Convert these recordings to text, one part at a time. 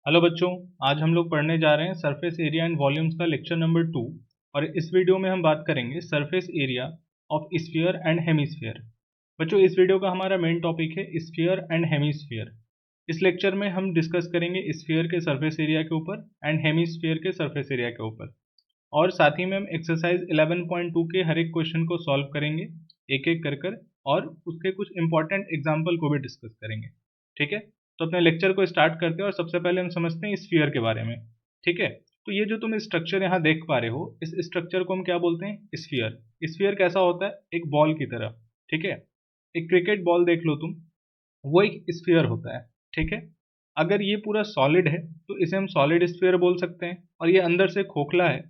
Hello बच्चों, आज हम लोग पढ़ने जा रहे हैं सरफेस एरिया एंड वॉल्यूम्स का लेक्चर नंबर 2। और इस वीडियो में हम बात करेंगे surface area of sphere and hemisphere. बच्चों, इस वीडियो का हमारा मेन टॉपिक है स्फीयर एंड हेमीस्फीयर। इस लेक्चर में हम डिस्कस करेंगे स्फीयर के सरफेस एरिया के ऊपर एंड हेमीस्फीयर के सरफेस एरिया के ऊपर, और साथ ही में हम एक्सरसाइज 11.2 के हर एक क्वेश्चन को सॉल्व करेंगे एक एक कर और उसके कुछ इंपॉर्टेंट एग्जाम्पल को भी डिस्कस करेंगे। ठीक है, तो अपने लेक्चर को स्टार्ट करते हैं और सबसे पहले हम समझते हैं स्फीयर के बारे में। ठीक है, तो ये जो तुम स्ट्रक्चर यहाँ देख पा रहे हो, इस स्ट्रक्चर को हम क्या बोलते हैं? स्फीयर। स्फीयर कैसा होता है? एक बॉल की तरह। ठीक है, एक क्रिकेट बॉल देख लो तुम, वो एक स्फीयर होता है। ठीक है, अगर ये पूरा सॉलिड है तो इसे हम सॉलिड स्फीयर बोल सकते हैं, और ये अंदर से खोखला है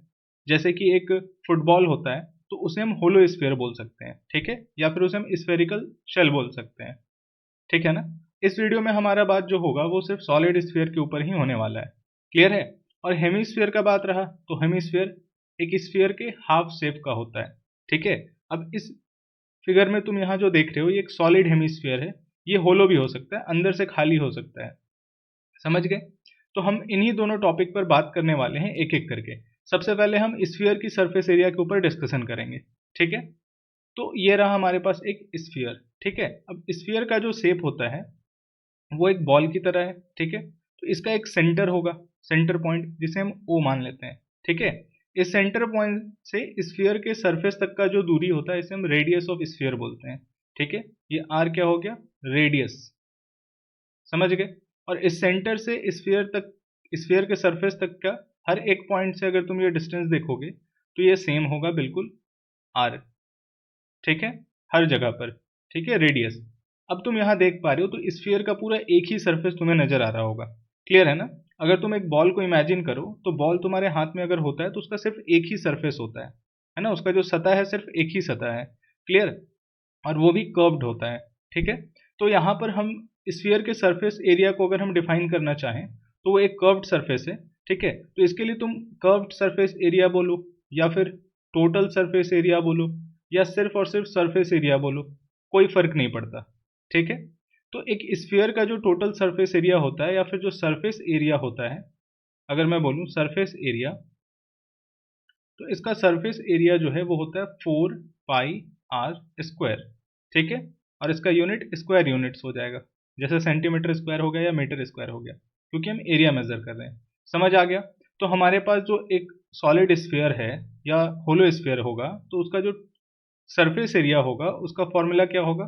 जैसे कि एक फुटबॉल होता है तो उसे हम होलो स्फीयर बोल सकते हैं। ठीक है, या फिर उसे हम स्फेरिकल शेल बोल सकते हैं। ठीक है ना? इस वीडियो में हमारा बात जो होगा वो सिर्फ सॉलिड स्फीयर के ऊपर ही होने वाला है। क्लियर है? और हेमीस्फीयर का बात रहा तो हेमीस्फीयर एक स्फीयर के हाफ शेप का होता है। ठीक है, अब इस फिगर में तुम यहाँ जो देख रहे हो ये एक सॉलिड हेमीस्फीयर है। ये होलो भी हो सकता है, अंदर से खाली हो सकता है। समझ गए? तो हम इन्हीं दोनों टॉपिक पर बात करने वाले हैं एक एक करके। सबसे पहले हम स्फीयर की सरफेस एरिया के ऊपर डिस्कशन करेंगे। ठीक है, तो ये रहा हमारे पास एक स्फीयर। ठीक है, अब स्फीयर का जो शेप होता है वो एक बॉल की तरह है। ठीक है, तो इसका एक सेंटर होगा, सेंटर पॉइंट, जिसे हम ओ मान लेते हैं। ठीक है, इस सेंटर पॉइंट से स्फीयर के सरफेस तक का जो दूरी होता है इसे हम रेडियस ऑफ स्फीयर बोलते हैं। ठीक है, ये आर क्या हो गया? रेडियस। समझ गए? और इस सेंटर से स्फीयर तक, स्फीयर के सरफेस तक का हर एक पॉइंट से अगर तुम ये डिस्टेंस देखोगे तो ये सेम होगा बिल्कुल, आर। ठीक है, हर जगह पर। ठीक है, रेडियस। अब तुम यहाँ देख पा रहे हो तो स्फीयर का पूरा एक ही सरफेस तुम्हें नजर आ रहा होगा। क्लियर है ना? अगर तुम एक बॉल को इमेजिन करो तो बॉल तुम्हारे हाथ में अगर होता है तो उसका सिर्फ एक ही सरफेस होता है ना? उसका जो सतह है सिर्फ एक ही सतह है। क्लियर? और वो भी कर्व्ड होता है। ठीक है, तो यहाँ पर हम स्फीयर के सरफेस एरिया को अगर हम डिफाइन करना चाहें तो वो एक कर्व्ड सरफेस है। ठीक है, तो इसके लिए तुम कर्व्ड सरफेस एरिया बोलो, या फिर टोटल सरफेस एरिया बोलो, या सिर्फ और सिर्फ सरफेस एरिया बोलो, कोई फर्क नहीं पड़ता। ठीक है, तो एक स्फीयर का जो टोटल सरफेस एरिया होता है या फिर जो सरफेस एरिया होता है, अगर मैं बोलूँ सरफेस एरिया, तो इसका सरफेस एरिया जो है वो होता है 4 पाई r स्क्वायर। ठीक है, और इसका यूनिट स्क्वायर यूनिट्स हो जाएगा, जैसे सेंटीमीटर स्क्वायर हो गया या मीटर स्क्वायर हो गया, क्योंकि हम एरिया मेजर कर रहे हैं। समझ आ गया? तो हमारे पास जो एक सॉलिड स्फीयर है या होलो स्फीयर होगा तो उसका जो सरफेस एरिया होगा उसका फॉर्मूला क्या होगा?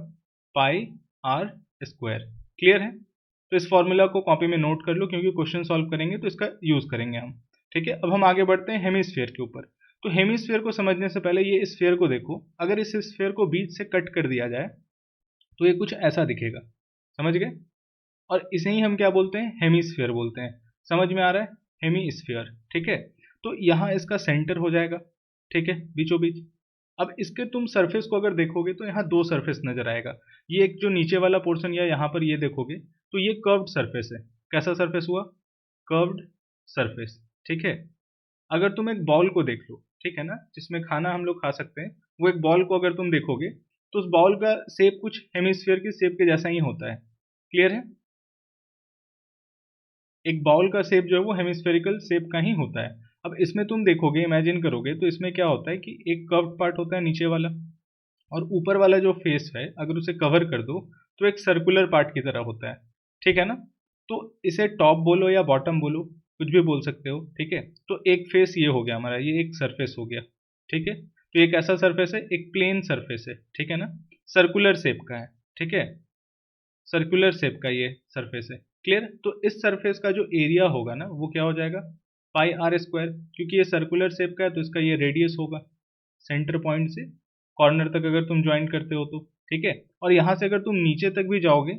पाई आर स्क्वायर। क्लियर है? तो इस फॉर्मूला को कॉपी में नोट कर लो, क्योंकि क्वेश्चन सॉल्व करेंगे तो इसका यूज करेंगे हम। ठीक है, अब हम आगे बढ़ते हैं हेमीस्फीयर के ऊपर। तो हेमीस्फीयर को समझने से पहले ये स्फीयर को देखो, अगर इस स्फीयर को बीच से कट कर दिया जाए तो ये कुछ ऐसा दिखेगा। समझ गए? और इसे ही हम क्या बोलते हैं? हेमीस्फीयर बोलते हैं। समझ में आ रहा है? हेमीस्फीयर। ठीक है, तो यहाँ इसका सेंटर हो जाएगा। ठीक है, बीचों बीच। अब इसके तुम सरफेस को अगर देखोगे तो यहाँ दो सरफेस नजर आएगा। ये एक जो नीचे वाला पोर्शन या यहाँ पर ये देखोगे तो ये कर्व्ड सरफेस है। कैसा सरफेस हुआ? Curved surface. ठीक है, अगर तुम एक बॉल को देख लो, ठीक है ना, जिसमें खाना हम लोग खा सकते हैं, वो एक बॉल को अगर तुम देखोगे तो उस बॉल का शेप कुछ हेमिस्फीयर की शेप के जैसा ही होता है। क्लियर है? एक बाउल का शेप जो है वो हेमिस्फेरिकल शेप का ही होता है। अब इसमें तुम देखोगे, इमेजिन करोगे, तो इसमें क्या होता है कि एक कर्व्ड पार्ट होता है नीचे वाला, और ऊपर वाला जो फेस है अगर उसे कवर कर दो तो एक सर्कुलर पार्ट की तरह होता है। ठीक है ना? तो इसे टॉप बोलो या बॉटम बोलो, कुछ भी बोल सकते हो। ठीक है, तो एक फेस ये हो गया हमारा, ये एक सरफेस हो गया। ठीक है, तो ये कैसा सरफेस है? एक प्लेन सरफेस है। ठीक है ना? सर्कुलर शेप का है। ठीक है, सर्कुलर शेप का ये सरफेस है। क्लियर? तो इस सरफेस का जो एरिया होगा ना वो क्या हो जाएगा? पाई आर स्क्वायर, क्योंकि ये सर्कुलर शेप का है तो इसका ये रेडियस होगा, सेंटर पॉइंट से कॉर्नर तक अगर तुम ज्वाइन करते हो तो। ठीक है, और यहाँ से अगर तुम नीचे तक भी जाओगे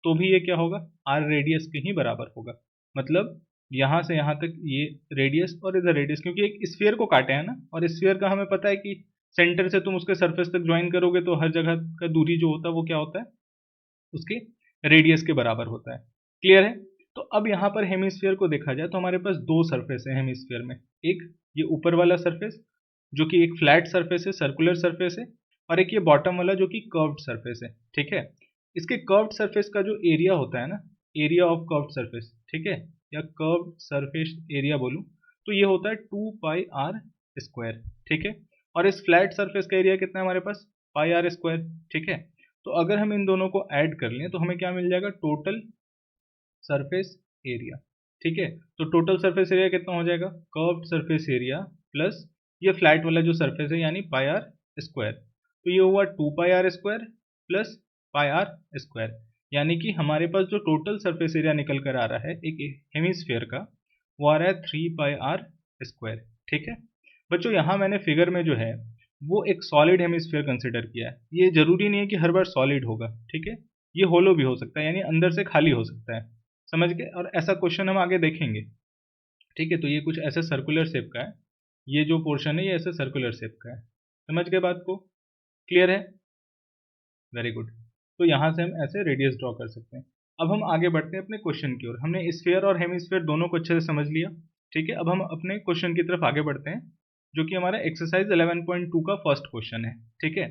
तो भी ये क्या होगा? आर रेडियस के ही बराबर होगा। मतलब यहाँ से यहाँ तक ये रेडियस और इधर रेडियस, क्योंकि एक स्फीयर को काटे हैं ना, और स्फीयर का हमें पता है कि सेंटर से तुम उसके सरफेस तक ज्वाइन करोगे तो हर जगह का दूरी जो होता है वो क्या होता है? उसके रेडियस के बराबर होता है। क्लियर है? तो अब यहाँ पर हेमिस्फीयर को देखा जाए तो हमारे पास दो सरफेस है हेमिस्फीयर में। एक ये ऊपर वाला सरफेस जो कि एक फ्लैट सरफेस है, सर्कुलर सरफेस है, और एक ये बॉटम वाला जो कि कर्व्ड सरफेस है। ठीक है, इसके कर्व्ड सरफेस का जो एरिया होता है ना, एरिया ऑफ कर्व्ड सरफेस, ठीक है, या कर्व्ड सरफेस एरिया बोलूं तो ये होता है 2πr², ठीक है। और इस फ्लैट सरफेस का एरिया कितना है हमारे पास, πr², ठीक है। तो अगर हम इन दोनों को ऐड कर लें तो हमें क्या मिल जाएगा, टोटल सरफेस एरिया, ठीक है। तो टोटल सरफेस एरिया कितना हो जाएगा, कर्व्ड सरफेस एरिया प्लस ये फ्लैट वाला जो सरफेस है यानी πr², तो ये हुआ 2πr² प्लस πr², यानी कि हमारे पास जो टोटल सरफेस एरिया निकल कर आ रहा है एक हेमिस्फीयर का, वो आ रहा है 3πr², ठीक है। बच्चों यहाँ मैंने फिगर में जो है वो एक सॉलिड हेमिस्फीयर कंसिडर किया है। ये जरूरी नहीं है कि हर बार सॉलिड होगा, ठीक है, ये होलो भी हो सकता है, यानी अंदर से खाली हो सकता है, समझ गए। और ऐसा क्वेश्चन हम आगे देखेंगे, ठीक है। तो ये कुछ ऐसे सर्कुलर शेप का है, ये जो पोर्शन है ये ऐसे सर्कुलर शेप का है, समझ गए बात को, क्लियर है, वेरी गुड। तो यहाँ से हम ऐसे रेडियस ड्रॉ कर सकते हैं। अब हम आगे बढ़ते हैं अपने क्वेश्चन की ओर। हमने स्फीयर और हेमिस्फीयर दोनों को अच्छे से समझ लिया, ठीक है। अब हम अपने क्वेश्चन की तरफ आगे बढ़ते हैं, जो कि हमारा एक्सरसाइज 11.2 का फर्स्ट क्वेश्चन है, ठीक है।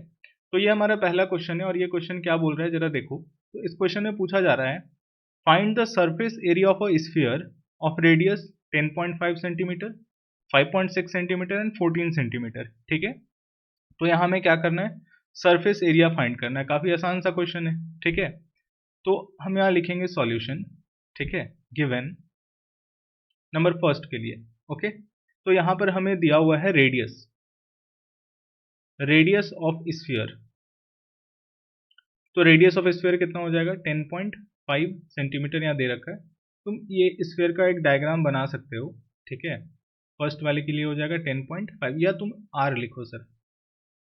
तो ये हमारा पहला क्वेश्चन है और ये क्वेश्चन क्या बोल रहा है जरा देखो। तो इस क्वेश्चन में पूछा जा रहा है, find the surface area of a sphere of radius 10.5 centimetre, 5.6 centimetre and 14 centimetre, ठीक है। तो यहाँ हमें क्या करना है, सरफेस एरिया फाइंड करना है। काफी आसान सा क्वेश्चन है, ठीक है। तो हम यहाँ लिखेंगे सॉल्यूशन, ठीक है, गिवन नंबर फर्स्ट के लिए, ओके। तो यहाँ पर हमें दिया हुआ है रेडियस, रेडियस ऑफ स्फीयर। तो रेडियस ऑफ स्फीयर कितना हो जाएगा, 10.5 सेंटीमीटर यहाँ दे रखा है। तुम ये स्फीयर का एक डायग्राम बना सकते हो, ठीक है। फर्स्ट वाले के लिए हो जाएगा 10.5, या तुम आर लिखो सर,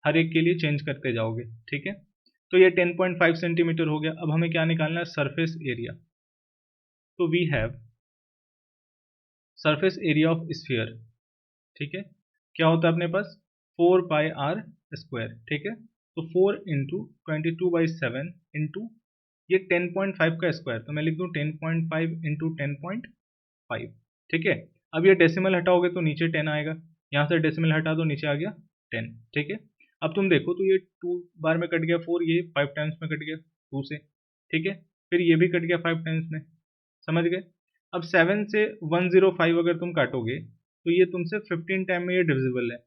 हर एक के लिए चेंज करते जाओगे, ठीक है। तो ये 10.5 सेंटीमीटर हो गया। अब हमें क्या निकालना है, सरफेस एरिया। तो we have surface area of sphere, ठीक है, क्या होता है अपने पास 4πr², ठीक है। तो 4 इंटू 22/7 इंटू ये 10.5 का स्क्वायर, तो मैं लिख दूं 10.5 इंटू 10.5, ठीक है। अब ये डेसिमल हटाओगे तो नीचे 10 आएगा, यहाँ से डेसिमल हटा दो नीचे आ गया 10, ठीक है। अब तुम देखो तो ये 2 बार में कट गया 4, ये 5 टाइम्स में कट गया 2 से, ठीक है। फिर ये भी कट गया 5 टाइम्स में, समझ गए। अब 7 से 105 अगर तुम काटोगे तो ये तुमसे 15 टाइम में ये डिविजिबल है,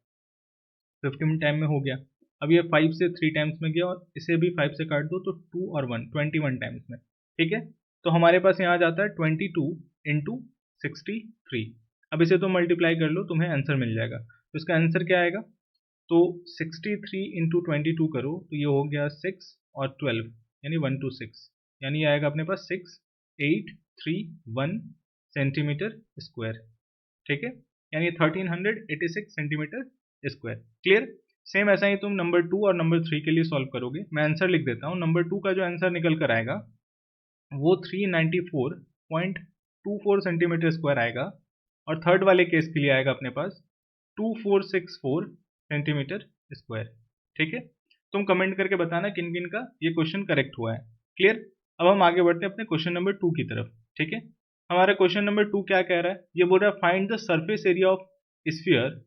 15 टाइम में हो गया। अब ये 5 से 3 टाइम्स में गया और इसे भी 5 से काट दो तो 2 और 1 21 टाइम्स में, ठीक है। तो हमारे पास यहाँ जाता है 22 इंटू 63। अब इसे तुम मल्टीप्लाई कर लो, तुम्हें आंसर मिल जाएगा। तो इसका आंसर क्या आएगा, तो 63 इंटू 22 करो तो ये हो गया 6 और 12 यानी 126, यानी ये आएगा अपने पास 6831 सेंटीमीटर स्क्वायर, ठीक है, यानी 1386 सेंटीमीटर स्क्वायर, क्लियर। सेम ऐसा ही तुम नंबर 2 और नंबर 3 के लिए सॉल्व करोगे। मैं आंसर लिख देता हूँ। नंबर 2 का जो आंसर निकल कर आएगा वो 394.24 सेंटीमीटर स्क्वायर आएगा, और थर्ड वाले केस के लिए आएगा अपने पास 2464 सेंटीमीटर स्क्वायर, ठीक है। तुम कमेंट करके बताना किन किन का ये क्वेश्चन करेक्ट हुआ है, क्लियर। अब हम आगे बढ़ते हैं अपने क्वेश्चन नंबर 2 की तरफ, ठीक है। हमारा क्वेश्चन नंबर 2 क्या कह रहा है, ये बोल रहा है find the surface area of sphere.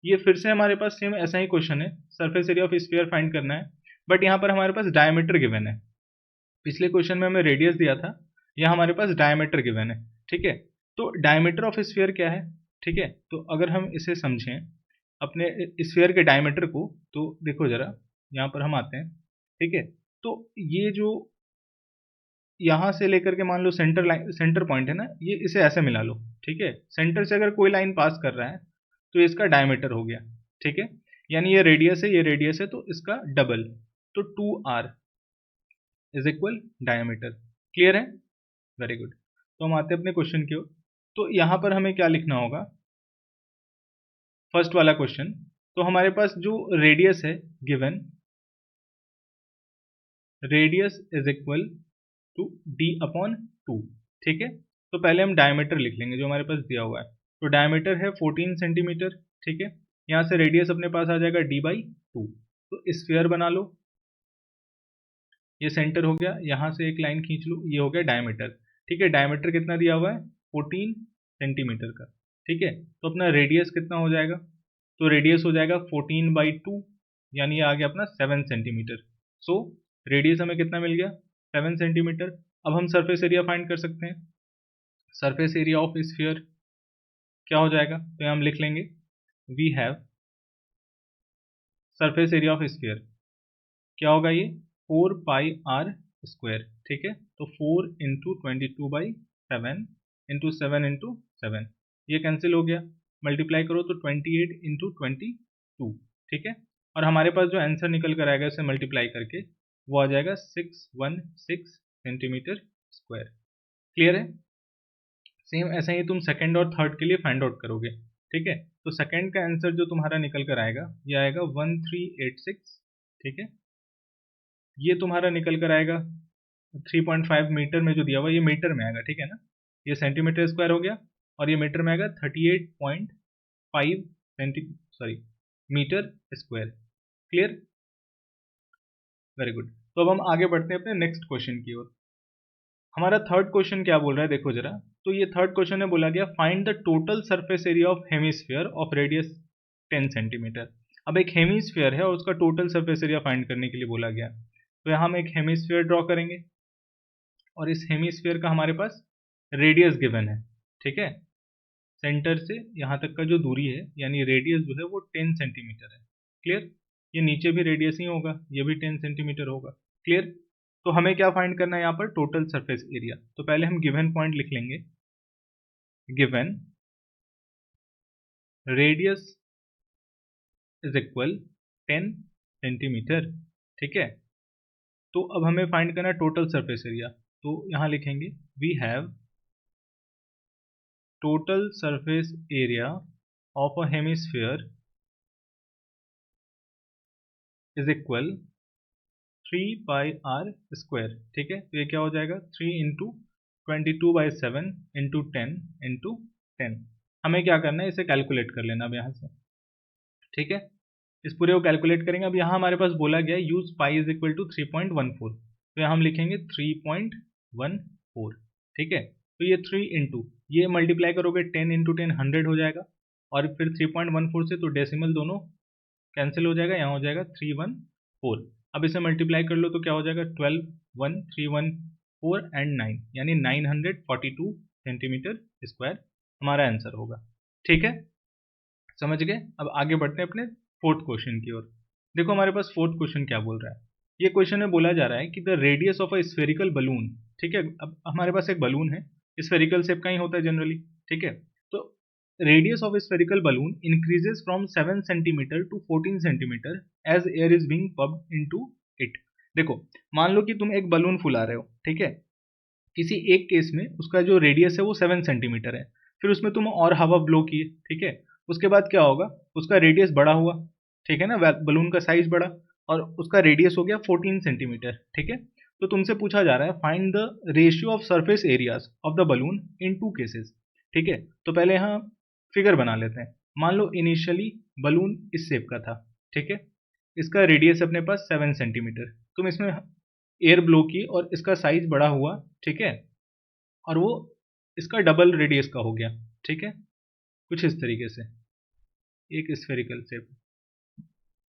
ये फिर से हमारे पास सेम ऐसा ही क्वेश्चन है, surface area of sphere find करना है, बट यहाँ पर हमारे पास डायमीटर गिवन है। पिछले क्वेश्चन में हमें रेडियस दिया था, यहाँ हमारे पास डायमीटर गिवन है, ठीक है। तो डायमीटर ऑफ स्फीयर क्या है, ठीक है। तो अगर हम इसे समझें अपने स्फीयर के डायमीटर को, तो देखो जरा यहाँ पर हम आते हैं, ठीक है। तो ये जो यहाँ से लेकर के मान लो सेंटर लाइन, सेंटर पॉइंट है ना, ये इसे ऐसे मिला लो, ठीक है। सेंटर से अगर कोई लाइन पास कर रहा है तो इसका डायमीटर हो गया, ठीक है। यानी ये रेडियस है, ये रेडियस है, तो इसका डबल, तो 2r is equal diameter, clear है, वेरी गुड। तो हम आते हैं अपने क्वेश्चन की ओर। तो यहाँ पर हमें क्या लिखना होगा, फर्स्ट वाला क्वेश्चन। तो हमारे पास जो रेडियस है given, radius is equal to d/2, ठीक है। तो पहले हम डायमीटर लिख लेंगे जो हमारे पास दिया हुआ है। तो डायमीटर है 14 सेंटीमीटर, ठीक है। यहाँ से रेडियस अपने पास आ जाएगा d/2। तो स्फीयर बना लो, ये सेंटर हो गया, यहाँ से एक लाइन खींच लो, ये हो गया डायमीटर, ठीक है। डायमीटर कितना दिया हुआ है, 14 सेंटीमीटर का, ठीक है। तो अपना रेडियस कितना हो जाएगा, तो रेडियस हो जाएगा 14/2, यानी ये आ गया अपना 7 सेंटीमीटर। सो रेडियस हमें कितना मिल गया, 7 सेंटीमीटर। अब हम सरफेस एरिया फाइंड कर सकते हैं। सरफेस एरिया ऑफ स्फीयर क्या हो जाएगा, तो हम लिख लेंगे we have surface area of sphere क्या होगा, ये 4πr स्क्वायर, ठीक है। तो 4 इंटू 22/7 इंटू 7 इंटू 7, ये कैंसिल हो गया, मल्टीप्लाई करो तो 28 इंटू 22, ठीक है। और हमारे पास जो आंसर निकल कर आएगा इसे मल्टीप्लाई करके वो आ जाएगा 616 सेंटीमीटर स्क्वायर। क्लियर है। सेम ऐसा ही तुम सेकंड और थर्ड के लिए फाइंड आउट करोगे, ठीक है। तो सेकंड का आंसर जो तुम्हारा निकल कर आएगा ये आएगा 1386, ठीक है। ये तुम्हारा निकल कर आएगा 3.5 मीटर में जो दिया हुआ ये मीटर में आएगा, ठीक है ना। ये सेंटीमीटर स्क्वायर हो गया और ये मीटर में आएगा 38.5 metre square. Clear, very good. तो अब हम आगे बढ़ते हैं अपने नेक्स्ट क्वेश्चन की ओर। हमारा थर्ड क्वेश्चन क्या बोल रहा है, देखो जरा। तो ये थर्ड क्वेश्चन में बोला गया find the total surface area of hemisphere of radius 10 centimetre. अब एक हेमिस्फीयर है और उसका टोटल सरफेस एरिया फाइंड करने के लिए बोला गया। तो यहाँ हम एक हेमिस्फीयर ड्रॉ करेंगे और इस हेमिस्फीयर का हमारे पास रेडियस गिवन है, ठीक है। सेंटर से यहाँ तक का जो दूरी है यानी रेडियस जो है वो 10 सेंटीमीटर है। क्लियर, ये नीचे भी रेडियस ही होगा, ये भी 10 सेंटीमीटर होगा। क्लियर, तो हमें क्या फाइंड करना है यहाँ पर, टोटल सरफेस एरिया। तो पहले हम गिवन पॉइंट लिख लेंगे, given radius is equal 10 centimetre, ठीक है। तो अब हमें फाइंड करना है टोटल सरफेस एरिया। तो यहाँ लिखेंगे we have total surface area of a hemisphere is equal 3πr square, ठीक है। तो ये क्या हो जाएगा 3 इंटू 22/7 इंटू 10 इंटू 10। हमें क्या करना है, इसे कैलकुलेट कर लेना अब यहाँ से, ठीक है। इस पूरे को कैलकुलेट करेंगे। अब यहाँ हमारे पास बोला गया use pi is equal to 3.14, तो यहाँ हम लिखेंगे 3.14, ठीक है। तो ये 3 इंटू ये मल्टीप्लाई करोगे 10 इंटू 10 100 हो जाएगा और फिर 3.14 से तो डेसिमल दोनों कैंसिल हो जाएगा, यहाँ हो जाएगा 314। अब इसे मल्टीप्लाई कर लो तो क्या हो जाएगा 12 1 3 1 4 एंड 9 यानी 942 सेंटीमीटर स्क्वायर हमारा आंसर होगा, ठीक है। समझ गए। अब आगे बढ़ते हैं अपने फोर्थ क्वेश्चन की ओर। देखो हमारे पास फोर्थ क्वेश्चन क्या बोल रहा है। ये क्वेश्चन में बोला जा रहा है कि the radius of a spherical balloon, ठीक है। अब हमारे पास एक बलून है, स्फेरिकल शेप का ही होता है जनरली, ठीक है। तो radius of spherical balloon increases from 7 centimetre to 14 centimetre as air is being pumped into it. देखो मान लो कि तुम एक बलून फुला रहे हो, ठीक है। किसी एक केस में उसका जो रेडियस है वो 7 सेंटीमीटर है, फिर उसमें तुम और हवा ब्लो किए, ठीक है। उसके बाद क्या होगा, उसका रेडियस बड़ा हुआ, ठीक है ना, बलून का साइज बढ़ा और उसका रेडियस हो गया 14 सेंटीमीटर, ठीक है। तो तुमसे पूछा जा रहा है find the ratio of surface areas of the balloon in 2 cases, ठीक है। तो पहले यहाँ फिगर बना लेते हैं। मान लो इनिशियली बलून इस शेप का था, ठीक है। इसका रेडियस अपने पास 7 सेंटीमीटर, तुम इसमें एयर ब्लो की और इसका साइज बड़ा हुआ, ठीक है। और वो इसका डबल रेडियस का हो गया, ठीक है। कुछ इस तरीके से एक स्फेरिकल शेप,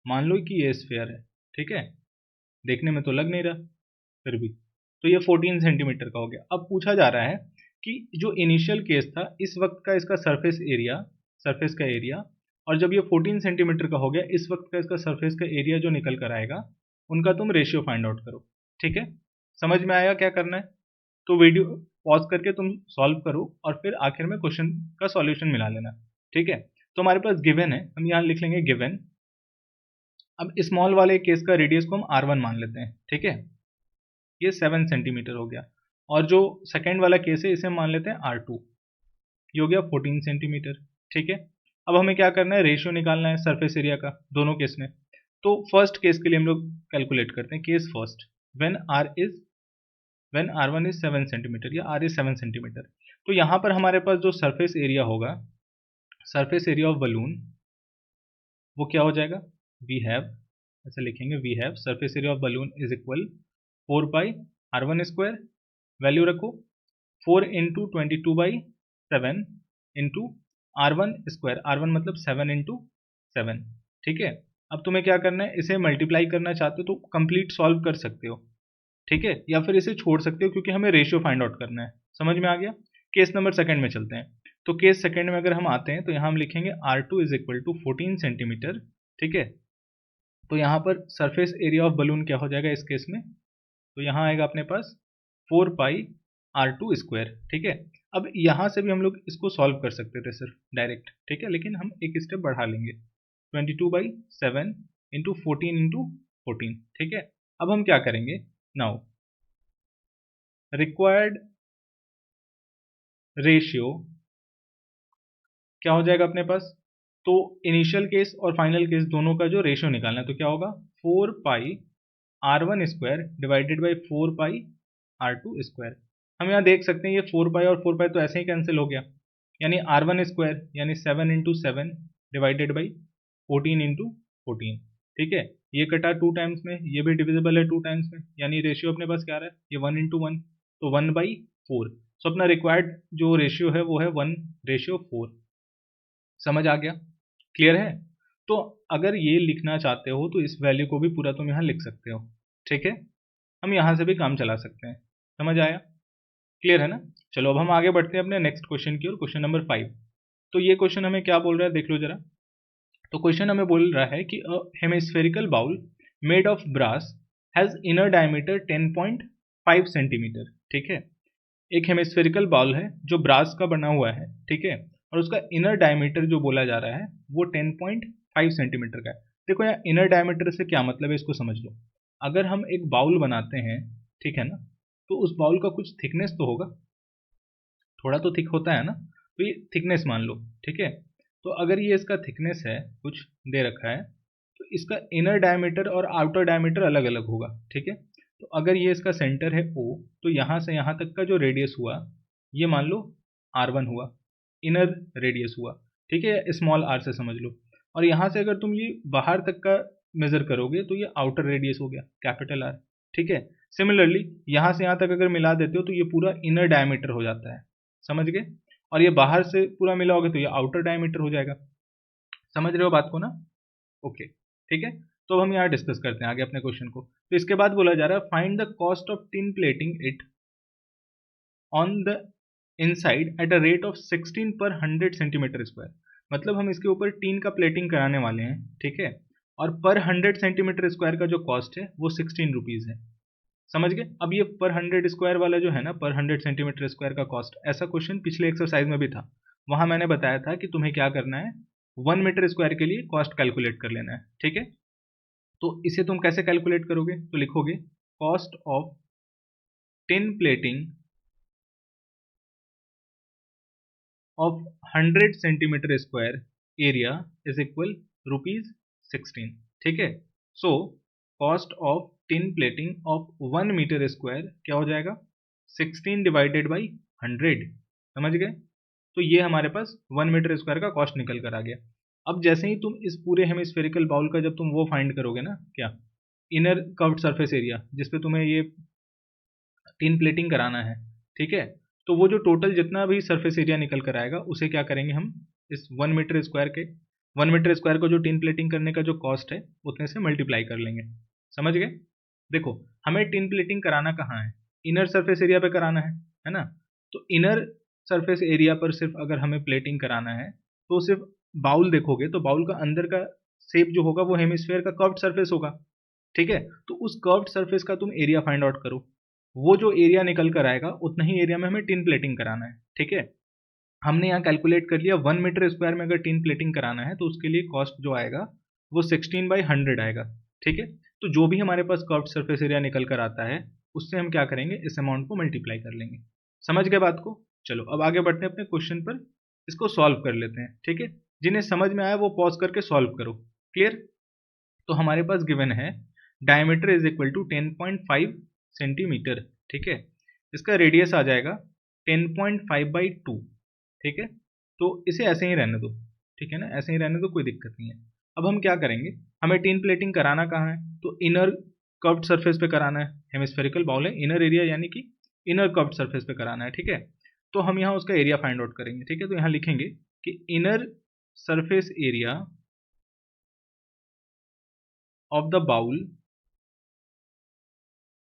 मान लो कि ये स्फेयर है, ठीक है। देखने में तो लग नहीं रहा, फिर भी तो ये 14 सेंटीमीटर का हो गया। अब पूछा जा रहा है कि जो इनिशियल केस था इस वक्त का इसका सरफेस एरिया, सरफेस का एरिया, और जब ये 14 सेंटीमीटर का हो गया इस वक्त का इसका सरफेस का एरिया जो निकल कर आएगा उनका तुम रेशियो फाइंड आउट करो, ठीक है। समझ में आया क्या करना है। तो वीडियो पॉज करके तुम सॉल्व करो और फिर आखिर में क्वेश्चन का सॉल्यूशन मिला लेना, ठीक है। तो हमारे पास गिवन है, हम यहाँ लिख लेंगे गिवन। अब स्मॉल वाले केस का रेडियस को हम R1 मान लेते हैं, ठीक है। ये 7 सेंटीमीटर हो गया और जो सेकेंड वाला केस है इसे मान लेते हैं R2, ये हो गया 14 सेंटीमीटर, ठीक है। अब हमें क्या करना है, रेशियो निकालना है सरफेस एरिया का दोनों केस में। तो फर्स्ट केस के लिए हम लोग कैलकुलेट करते हैं, case first, when R1 is 7 centimetre या R इज 7 सेंटीमीटर। तो यहाँ पर हमारे पास जो सरफेस एरिया होगा, सरफेस एरिया ऑफ बलून, वो क्या हो जाएगा, वी हैव, ऐसे लिखेंगे we have surface area of balloon is equal 4πr1 square, value रखो 4 into 22/7 into R1 square, R1 मतलब 7 इंटू 7, ठीक है। अब तुम्हें क्या करना है, इसे मल्टीप्लाई करना चाहते हो तो कंप्लीट सॉल्व कर सकते हो, ठीक है, या फिर इसे छोड़ सकते हो क्योंकि हमें रेशियो फाइंड आउट करना है। समझ में आ गया। केस नंबर सेकंड में चलते हैं। तो केस सेकंड में अगर हम आते हैं तो यहाँ हम लिखेंगे R2 is equal to 14 centimetre. ठीक है, तो यहाँ पर सरफेस एरिया ऑफ बलून क्या हो जाएगा इस केस में, तो यहाँ आएगा अपने पास 4 पाई R2 स्क्वायर। ठीक है, अब यहाँ से भी हम लोग इसको सॉल्व कर सकते थे सिर्फ डायरेक्ट, ठीक है, लेकिन हम एक स्टेप बढ़ा लेंगे। 22/7 इंटू 14 इंटू 14। ठीक है, अब हम क्या करेंगे, नाउ रिक्वायर्ड रेशियो क्या हो जाएगा अपने पास, तो इनिशियल केस और फाइनल केस दोनों का जो रेशियो निकालना है, तो क्या होगा 4 पाई R1 square divided by 4 pi R2 square. हम यहाँ देख सकते हैं ये 4 पाई और 4 पाई तो ऐसे ही कैंसिल हो गया, यानी R1 स्क्वायर यानी 7 इंटू 7 डिवाइडेड बाई 14 इंटू 14। ठीक है, ये कटा 2 टाइम्स में, ये भी डिविजिबल है 2 टाइम्स में, यानी रेशियो अपने पास क्या आ रहा है, ये 1 इंटू 1, तो 1/4। सो अपना रिक्वायर्ड जो रेशियो है वो है 1/4। समझ आ गया, क्लियर है। तो अगर ये लिखना चाहते हो तो इस वैल्यू को भी पूरा तुम यहाँ लिख सकते हो। ठीक है, हम यहाँ से भी काम चला सकते हैं। समझ आया, क्लियर है ना। चलो अब हम आगे बढ़ते हैं अपने नेक्स्ट क्वेश्चन की ओर, क्वेश्चन नंबर 5। तो ये क्वेश्चन हमें क्या बोल रहा है देख लो जरा। तो क्वेश्चन हमें बोल रहा है कि a hemispherical bowl made of brass has inner diameter 10.5 centimetre. ठीक है, एक हेमिस्फेरिकल बाउल है जो ब्रास का बना हुआ है। ठीक है, और उसका इनर डायमीटर जो बोला जा रहा है वो 10.5 सेंटीमीटर का है। देखो यहाँ इनर डायमीटर से क्या मतलब है इसको समझ लो। अगर हम एक बाउल बनाते हैं, ठीक है ना, तो उस बाउल का कुछ थिकनेस तो होगा, थोड़ा तो थिक होता है ना, तो ये थिकनेस मान लो। ठीक है, तो अगर ये इसका थिकनेस है कुछ दे रखा है, तो इसका इनर डायमीटर और आउटर डायमीटर अलग अलग होगा। ठीक है, तो अगर ये इसका सेंटर है O, तो यहाँ से यहाँ तक का जो रेडियस हुआ ये मान लो R1 हुआ, इनर रेडियस हुआ। ठीक है, स्मॉल r से समझ लो। और यहाँ से अगर तुम ये बाहर तक का मेजर करोगे तो ये आउटर रेडियस हो गया, कैपिटल R। ठीक है, सिमिलरली यहाँ से यहाँ तक अगर मिला देते हो तो ये पूरा इनर डायमीटर हो जाता है। समझ गए, और ये बाहर से पूरा मिला होगा तो ये आउटर डायमीटर हो जाएगा। समझ रहे हो बात को ना, ओके। ठीक है, तो हम यहाँ डिस्कस करते हैं आगे अपने क्वेश्चन को। तो इसके बाद बोला जा रहा है find the cost of tin plating it on the inside at a rate of 16 पर 100 सेंटीमीटर स्क्वायर। मतलब हम इसके ऊपर टीन का प्लेटिंग कराने वाले हैं। ठीक है, और पर 100 सेंटीमीटर स्क्वायर का जो कॉस्ट है वो 16 रुपीज़ है। समझ गए। अब ये पर 100 स्क्वायर वाला जो है ना, पर 100 सेंटीमीटर स्क्वायर का कॉस्ट, ऐसा क्वेश्चन पिछले एक्सरसाइज में भी था। वहां मैंने बताया था कि तुम्हें क्या करना है, 1 मीटर स्क्वायर के लिए कॉस्ट कैलकुलेट कर लेना है। ठीक है, तो इसे तुम कैसे कैलकुलेट करोगे, तो लिखोगे cost of tin plating of 100 centimetre square area is equal ₹16। ठीक है, so cost of tin plating of 1 metre square क्या हो जाएगा, 16 डिवाइडेड बाई 100। समझ गए, तो ये हमारे पास 1 मीटर स्क्वायर का कॉस्ट निकल कर आ गया। अब जैसे ही तुम इस पूरे हेमिस्फेरिकल बाउल का जब तुम वो फाइंड करोगे ना, क्या इनर कर्व्ड सरफेस एरिया जिसपे तुम्हें ये टिन प्लेटिंग कराना है, ठीक है, तो वो जो टोटल जितना भी सरफेस एरिया निकल कर आएगा उसे क्या करेंगे हम, इस 1 मीटर स्क्वायर को जो टिन प्लेटिंग करने का जो कॉस्ट है उतने से मल्टीप्लाई कर लेंगे। समझ गए। देखो हमें टिन प्लेटिंग कराना कहाँ है, इनर सरफेस एरिया पे कराना है ना। तो इनर सरफेस एरिया पर सिर्फ अगर हमें प्लेटिंग कराना है तो सिर्फ बाउल देखोगे तो बाउल का अंदर का शेप जो होगा वो हेमिस्फेयर का कर्व्ड सरफेस होगा। ठीक है, तो उस कर्व्ड सरफेस का तुम एरिया फाइंड आउट करो, वो जो एरिया निकल कर आएगा उतना ही एरिया में हमें टिन प्लेटिंग कराना है। ठीक है, हमने यहाँ कैलकुलेट कर लिया 1 मीटर स्क्वायर में अगर टिन प्लेटिंग कराना है तो उसके लिए कॉस्ट जो आएगा वो 16/100 आएगा। ठीक है, तो जो भी हमारे पास कर्व्ड सरफेस एरिया निकल कर आता है उससे हम क्या करेंगे, इस अमाउंट को मल्टीप्लाई कर लेंगे। समझ गए बात को। चलो अब आगे बढ़ते हैं अपने क्वेश्चन पर, इसको सॉल्व कर लेते हैं। ठीक है, जिन्हें समझ में आया वो पॉज करके सॉल्व करो। क्लियर, तो हमारे पास गिवन है diameter is equal to 10.5 centimetre. ठीक है, इसका रेडियस आ जाएगा 10.5/2। ठीक है, तो इसे ऐसे ही रहने दो। ठीक है ना, ऐसे ही रहने दो, कोई दिक्कत नहीं है। अब हम क्या करेंगे, हमें टिन प्लेटिंग कराना कहाँ है, तो इनर कर्व्ड सरफेस पे कराना है। हेमिस्फेरिकल बाउल है, इनर एरिया यानी कि इनर कर्व्ड सरफेस पे कराना है। ठीक है, तो हम यहाँ उसका एरिया फाइंड आउट करेंगे। ठीक है, तो यहाँ लिखेंगे कि inner surface area of the bowl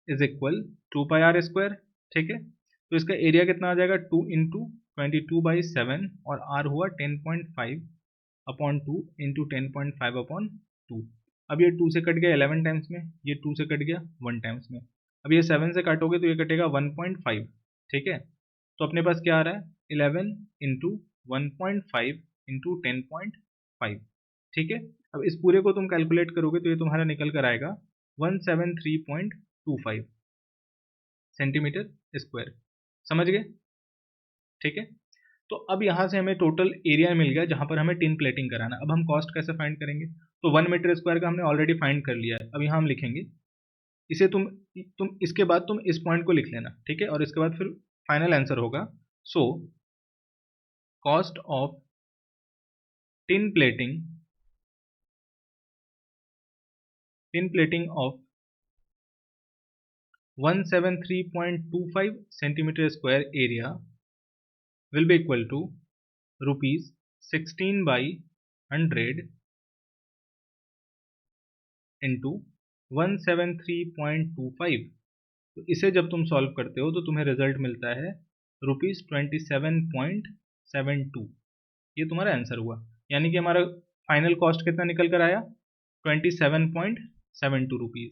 is equal 2πr², ठीक है। तो इसका एरिया कितना आ जाएगा 2 इंटू 22/7 और r हुआ 10.5/2 इंटू 10.5/2। अब ये 2 से कट गया 11 टाइम्स में, ये 2 से कट गया 1 टाइम्स में। अब ये 7 से काटोगे तो ये कटेगा 1.5, ठीक है। तो अपने पास क्या आ रहा है 11 इंटू 1.5 इंटू 10.5, ठीक है। अब इस पूरे को तुम कैलकुलेट करोगे तो ये तुम्हारा निकल कर आएगा 173.25 सेंटीमीटर स्क्वायर, समझ गए, ठीक है। तो अब यहाँ से हमें टोटल एरिया मिल गया जहाँ पर हमें टिन प्लेटिंग कराना। अब हम कॉस्ट कैसे फाइंड करेंगे, तो 1 मीटर स्क्वायर का हमने ऑलरेडी फाइंड कर लिया है। अब यहाँ हम लिखेंगे इसे, तुम इसके बाद तुम इस पॉइंट को लिख लेना, ठीक है, और इसके बाद फिर फाइनल आंसर होगा। सो cost of tin plating of 173.25 centimetre square area will be equal to rupees 16/100 into 173.25। तो इसे जब तुम सॉल्व करते हो तो तुम्हें रिजल्ट मिलता है ₹27.72। ये तुम्हारा आंसर हुआ, यानी कि हमारा फाइनल कॉस्ट कितना निकल कर आया 27.72 रुपीज़,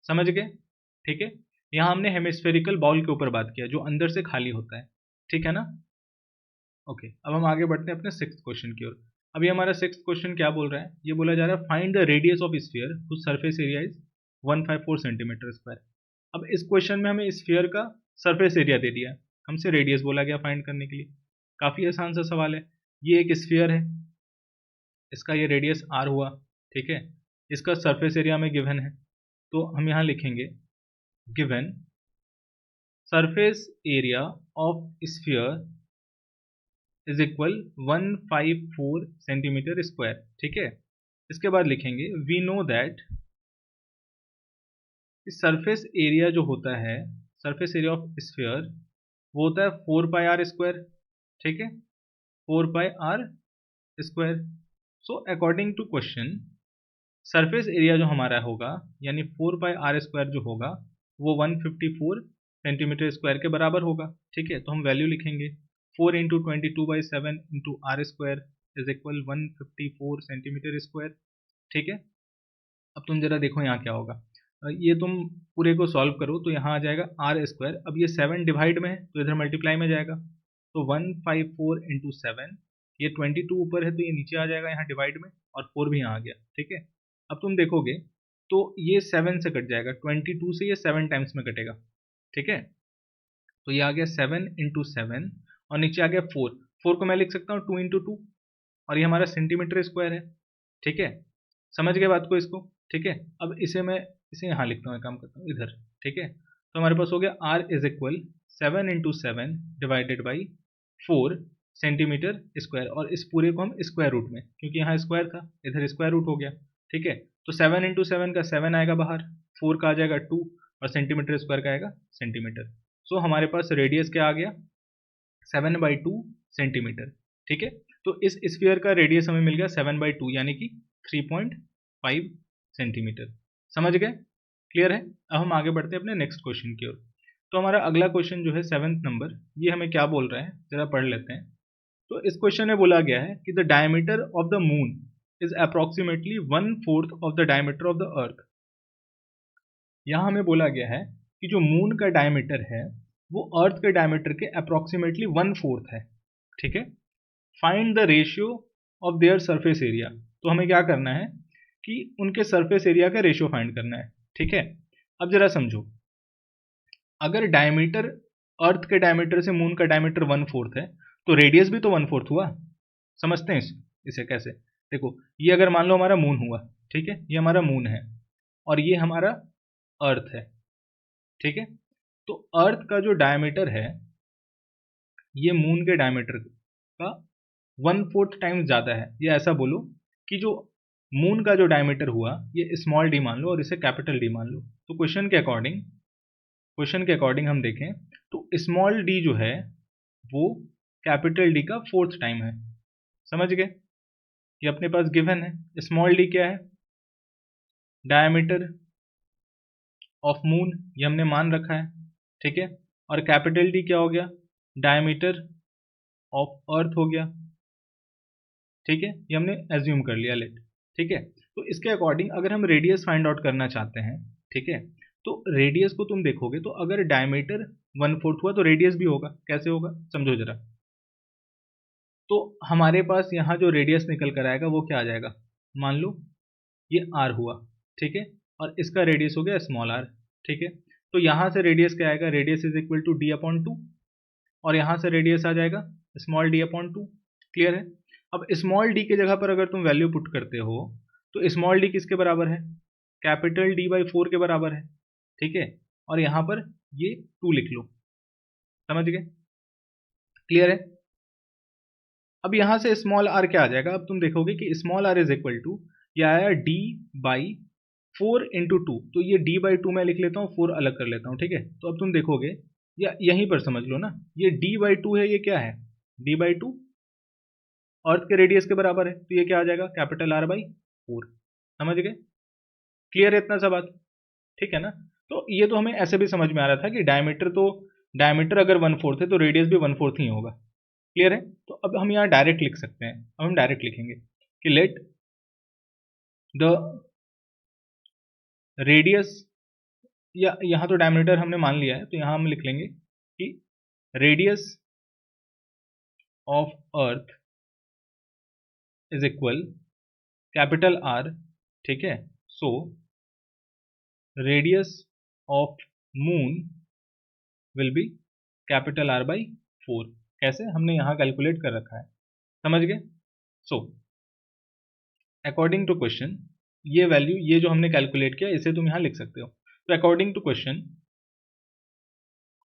समझ गए, ठीक है। यहाँ हमने हेमिस्फेरिकल बाउल के ऊपर बात किया जो अंदर से खाली होता है, ठीक है ना। ओके, अब हम आगे बढ़ते हैं अपने 6th क्वेश्चन की ओर। अभी हमारा 6th क्वेश्चन क्या बोल रहा है, ये बोला जा रहा है find the radius of sphere whose surface area is 154 centimetre square. अब इस क्वेश्चन में हमें स्फीयर का सरफेस एरिया दे दिया है, हमसे रेडियस बोला गया फाइंड करने के लिए। काफ़ी आसान सा सवाल है। ये एक स्फीयर है, इसका ये रेडियस r हुआ, ठीक है, इसका सरफेस एरिया में गिवन है, तो हम यहाँ लिखेंगे given surface area of sphere is equal 154 centimetre square, ठीक है। इसके बाद लिखेंगे we know that surface area जो होता है, सरफेस एरिया ऑफ स्फीयर वो होता है 4πr², ठीक है, 4πr²। So according to question surface area जो हमारा होगा यानी 4πr² जो होगा वो 154 सेंटीमीटर स्क्वायर के बराबर होगा, ठीक है। तो हम वैल्यू लिखेंगे 4 into 22/7 into r² is equal 154 centimetre square, ठीक है। अब तुम जरा देखो यहाँ क्या होगा, ये तुम पूरे को सॉल्व करो तो यहाँ आ जाएगा r²। अब ये 7 डिवाइड में है तो इधर मल्टीप्लाई में जाएगा, तो 154 इंटू 7, ये 22 ऊपर है तो ये नीचे आ जाएगा यहाँ डिवाइड में, और 4 भी यहाँ आ गया, ठीक है। अब तुम देखोगे तो ये 7 से कट जाएगा, 22 से ये 7 टाइम्स में कटेगा, ठीक है। तो ये आ गया 7 इंटू 7 और नीचे आ गया 4 को मैं लिख सकता हूँ 2 इंटू 2, और ये हमारा सेंटीमीटर स्क्वायर है, ठीक है। समझ गए बात को इसको, ठीक है। अब इसे यहाँ लिखता हूँ, काम करता हूँ इधर, ठीक है। तो हमारे पास हो गया r is equal 7 into 7 divided by 4 centimetre square, और इस पूरे को हम स्क्वायर रूट में, क्योंकि यहाँ स्क्वायर था इधर स्क्वायर रूट हो गया, ठीक है। तो 7 इंटू 7 का 7 आएगा बाहर, 4 का आ जाएगा 2 और सेंटीमीटर स्क्वायर का आएगा सेंटीमीटर। सो हमारे पास रेडियस क्या आ गया 7/2 सेंटीमीटर, ठीक है। तो इस स्फीयर का रेडियस हमें मिल गया 7/2 यानी कि 3.5 सेंटीमीटर, समझ गए, क्लियर है। अब हम आगे बढ़ते हैं अपने नेक्स्ट क्वेश्चन की ओर। तो हमारा अगला क्वेश्चन जो है 7th नंबर, ये हमें क्या बोल रहा है जरा पढ़ लेते हैं। तो इस क्वेश्चन में बोला गया है कि the diameter of the moon is approximately 1/4 of the diameter of the earth. यहाँ हमें बोला गया है कि जो मून का डायमीटर है वो अर्थ के डायमीटर के अप्रोक्सीमेटली 1/4 है, ठीक है। Find the ratio of their surface area. तो हमें क्या करना है कि उनके सरफेस एरिया का रेशियो फाइंड करना है, ठीक है। अब जरा समझो, अगर डायमीटर अर्थ के डायमीटर से मून का डायमीटर 1/4 है तो रेडियस भी तो 1/4 हुआ। समझते हैं इसे कैसे, देखो ये अगर मान लो हमारा मून हुआ, ठीक है, ये हमारा मून है और ये हमारा अर्थ है, ठीक है। तो अर्थ का जो डायमीटर है ये मून के डायमीटर का 1/4 टाइम्स ज़्यादा है, या ऐसा बोलो कि जो मून का जो डायमीटर हुआ ये स्मॉल डी मान लो और इसे कैपिटल डी मान लो। तो क्वेश्चन के अकॉर्डिंग हम देखें तो स्मॉल डी जो है वो कैपिटल डी का 4th टाइम है, समझ गए। ये अपने पास गिवन है, स्मॉल डी क्या है डायमीटर ऑफ मून, ये हमने मान रखा है, ठीक है। और कैपिटल डी क्या हो गया, डायमीटर ऑफ अर्थ हो गया, ठीक है। ये हमने एज्यूम कर लिया, लेट, ठीक है। तो इसके अकॉर्डिंग अगर हम रेडियस फाइंड आउट करना चाहते हैं, ठीक है, तो रेडियस को तुम देखोगे तो अगर डायमीटर 1/4 हुआ तो रेडियस भी होगा। कैसे होगा समझो जरा। तो हमारे पास यहाँ जो रेडियस निकल कर आएगा वो क्या आ जाएगा, मान लो ये r हुआ, ठीक है, और इसका रेडियस हो गया स्मॉल r, ठीक है। तो यहाँ से रेडियस क्या आएगा, radius is equal to d/2, और यहाँ से रेडियस आ जाएगा स्मॉल d/2। क्लियर है। अब स्मॉल डी की जगह पर अगर तुम वैल्यू पुट करते हो तो स्मॉल डी किसके बराबर है, कैपिटल D/4 के बराबर है, ठीक है। और यहाँ पर ये 2 लिख लो, समझ गए। क्लियर है। अब यहाँ से स्मॉल r क्या आ जाएगा, अब तुम देखोगे कि small r is equal to, यह आया D/4 इंटू 2, तो ये D/2 मैं लिख लेता हूँ, 4 अलग कर लेता हूँ, ठीक है। तो अब तुम देखोगे या यहीं पर समझ लो ना, ये D/2 है, ये क्या है, D/2 अर्थ के रेडियस के बराबर है, तो ये क्या आ जाएगा, कैपिटल R/4। समझ गए। क्लियर है इतना सा बात, ठीक है ना। तो ये तो हमें ऐसे भी समझ में आ रहा था कि डायमीटर अगर 1/4 है तो रेडियस भी 1/4 ही होगा। क्लियर है। तो अब हम यहाँ डायरेक्ट लिख सकते हैं, अब हम डायरेक्ट लिखेंगे कि लेट द रेडियस, या यहाँ तो डायमीटर हमने मान लिया है, तो यहाँ हम लिख लेंगे कि radius of earth is equal capital R, ठीक है। So radius of moon will B capital R/4। कैसे, हमने यहाँ कैलकुलेट कर रखा है, समझ गए। सो अकॉर्डिंग टू क्वेश्चन, ये वैल्यू, ये जो हमने कैलकुलेट किया, इसे तुम यहाँ लिख सकते हो। तो अकॉर्डिंग टू क्वेश्चन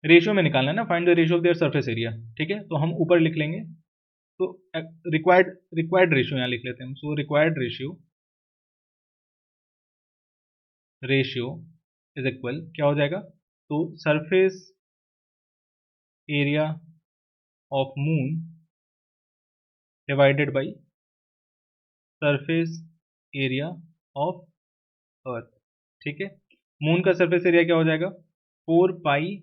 रेशियो में निकालना है ना, find the ratio of their surface area, ठीक है। तो हम ऊपर लिख लेंगे, तो रिक्वायर्ड रेशियो यहाँ लिख लेते हैं। So required ratio is equal क्या हो जाएगा, तो surface area of moon divided by surface area of earth, ठीक है। मून का सरफेस एरिया क्या हो जाएगा, 4πr²,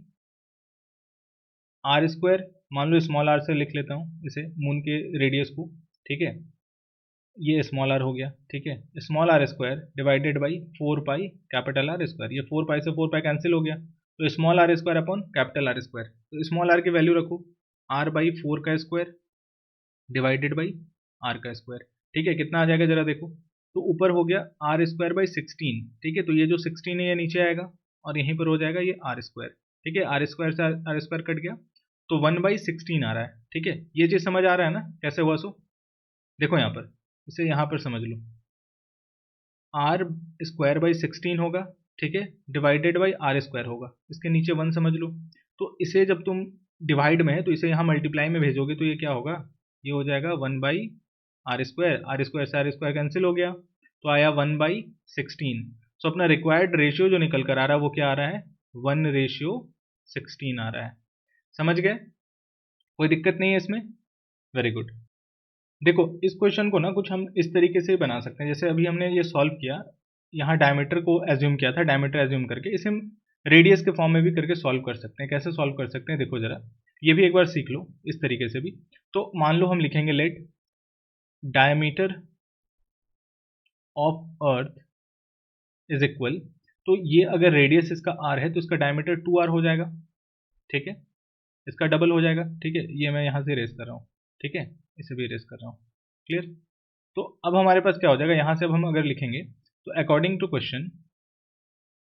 मान लो स्मॉल r से लिख लेता हूँ इसे, मून के रेडियस को, ठीक है। ये स्मॉल r हो गया, ठीक है, small r² divided by 4π capital R²। ये 4π से 4π कैंसिल हो गया, तो small r² upon capital R²। तो स्मॉल r की वैल्यू रखो, r/4 डिवाइडेड बाई r², ठीक है। कितना आ जाएगा जरा देखो, तो ऊपर हो गया r²/16, ठीक है। तो ये जो 16 है ये नीचे आएगा, और यहीं पर हो जाएगा ये r², ठीक है। r² से r² कट गया, तो 1/16 आ रहा है, ठीक है। ये चीज समझ आ रहा है ना कैसे हुआ। सो देखो यहाँ पर, इसे यहाँ पर समझ लो, r²/16 होगा, ठीक है, डिवाइडेड बाई r² होगा, इसके नीचे 1 समझ लो। तो इसे जब तुम डिवाइड में है तो इसे यहाँ मल्टीप्लाई में भेजोगे तो ये क्या होगा, ये हो जाएगा 1/r², से r² कैंसिल हो गया, तो आया 1/16। सो अपना रिक्वायर्ड रेशियो जो निकल कर आ रहा है वो क्या आ रहा है, 1/16 आ रहा है। समझ गए, कोई दिक्कत नहीं है इसमें। Very good. देखो इस क्वेश्चन को ना कुछ हम इस तरीके से बना सकते हैं, जैसे अभी हमने ये सॉल्व किया, यहाँ डायमीटर को एज्यूम किया था, डायमीटर एज्यूम करके इसे हम रेडियस के फॉर्म में भी करके सॉल्व कर सकते हैं। कैसे सॉल्व कर सकते हैं देखो जरा, ये भी एक बार सीख लो इस तरीके से भी। तो मान लो हम लिखेंगे let diameter of earth is equal, तो ये अगर रेडियस इसका r है तो इसका डायमीटर 2r हो जाएगा, ठीक है, इसका डबल हो जाएगा, ठीक है। ये मैं यहाँ से रेस कर रहा हूँ, ठीक है, इसे भी रेस कर रहा हूँ। क्लियर। तो अब हमारे पास क्या हो जाएगा, यहाँ से अब हम अगर लिखेंगे तो अकॉर्डिंग टू क्वेश्चन,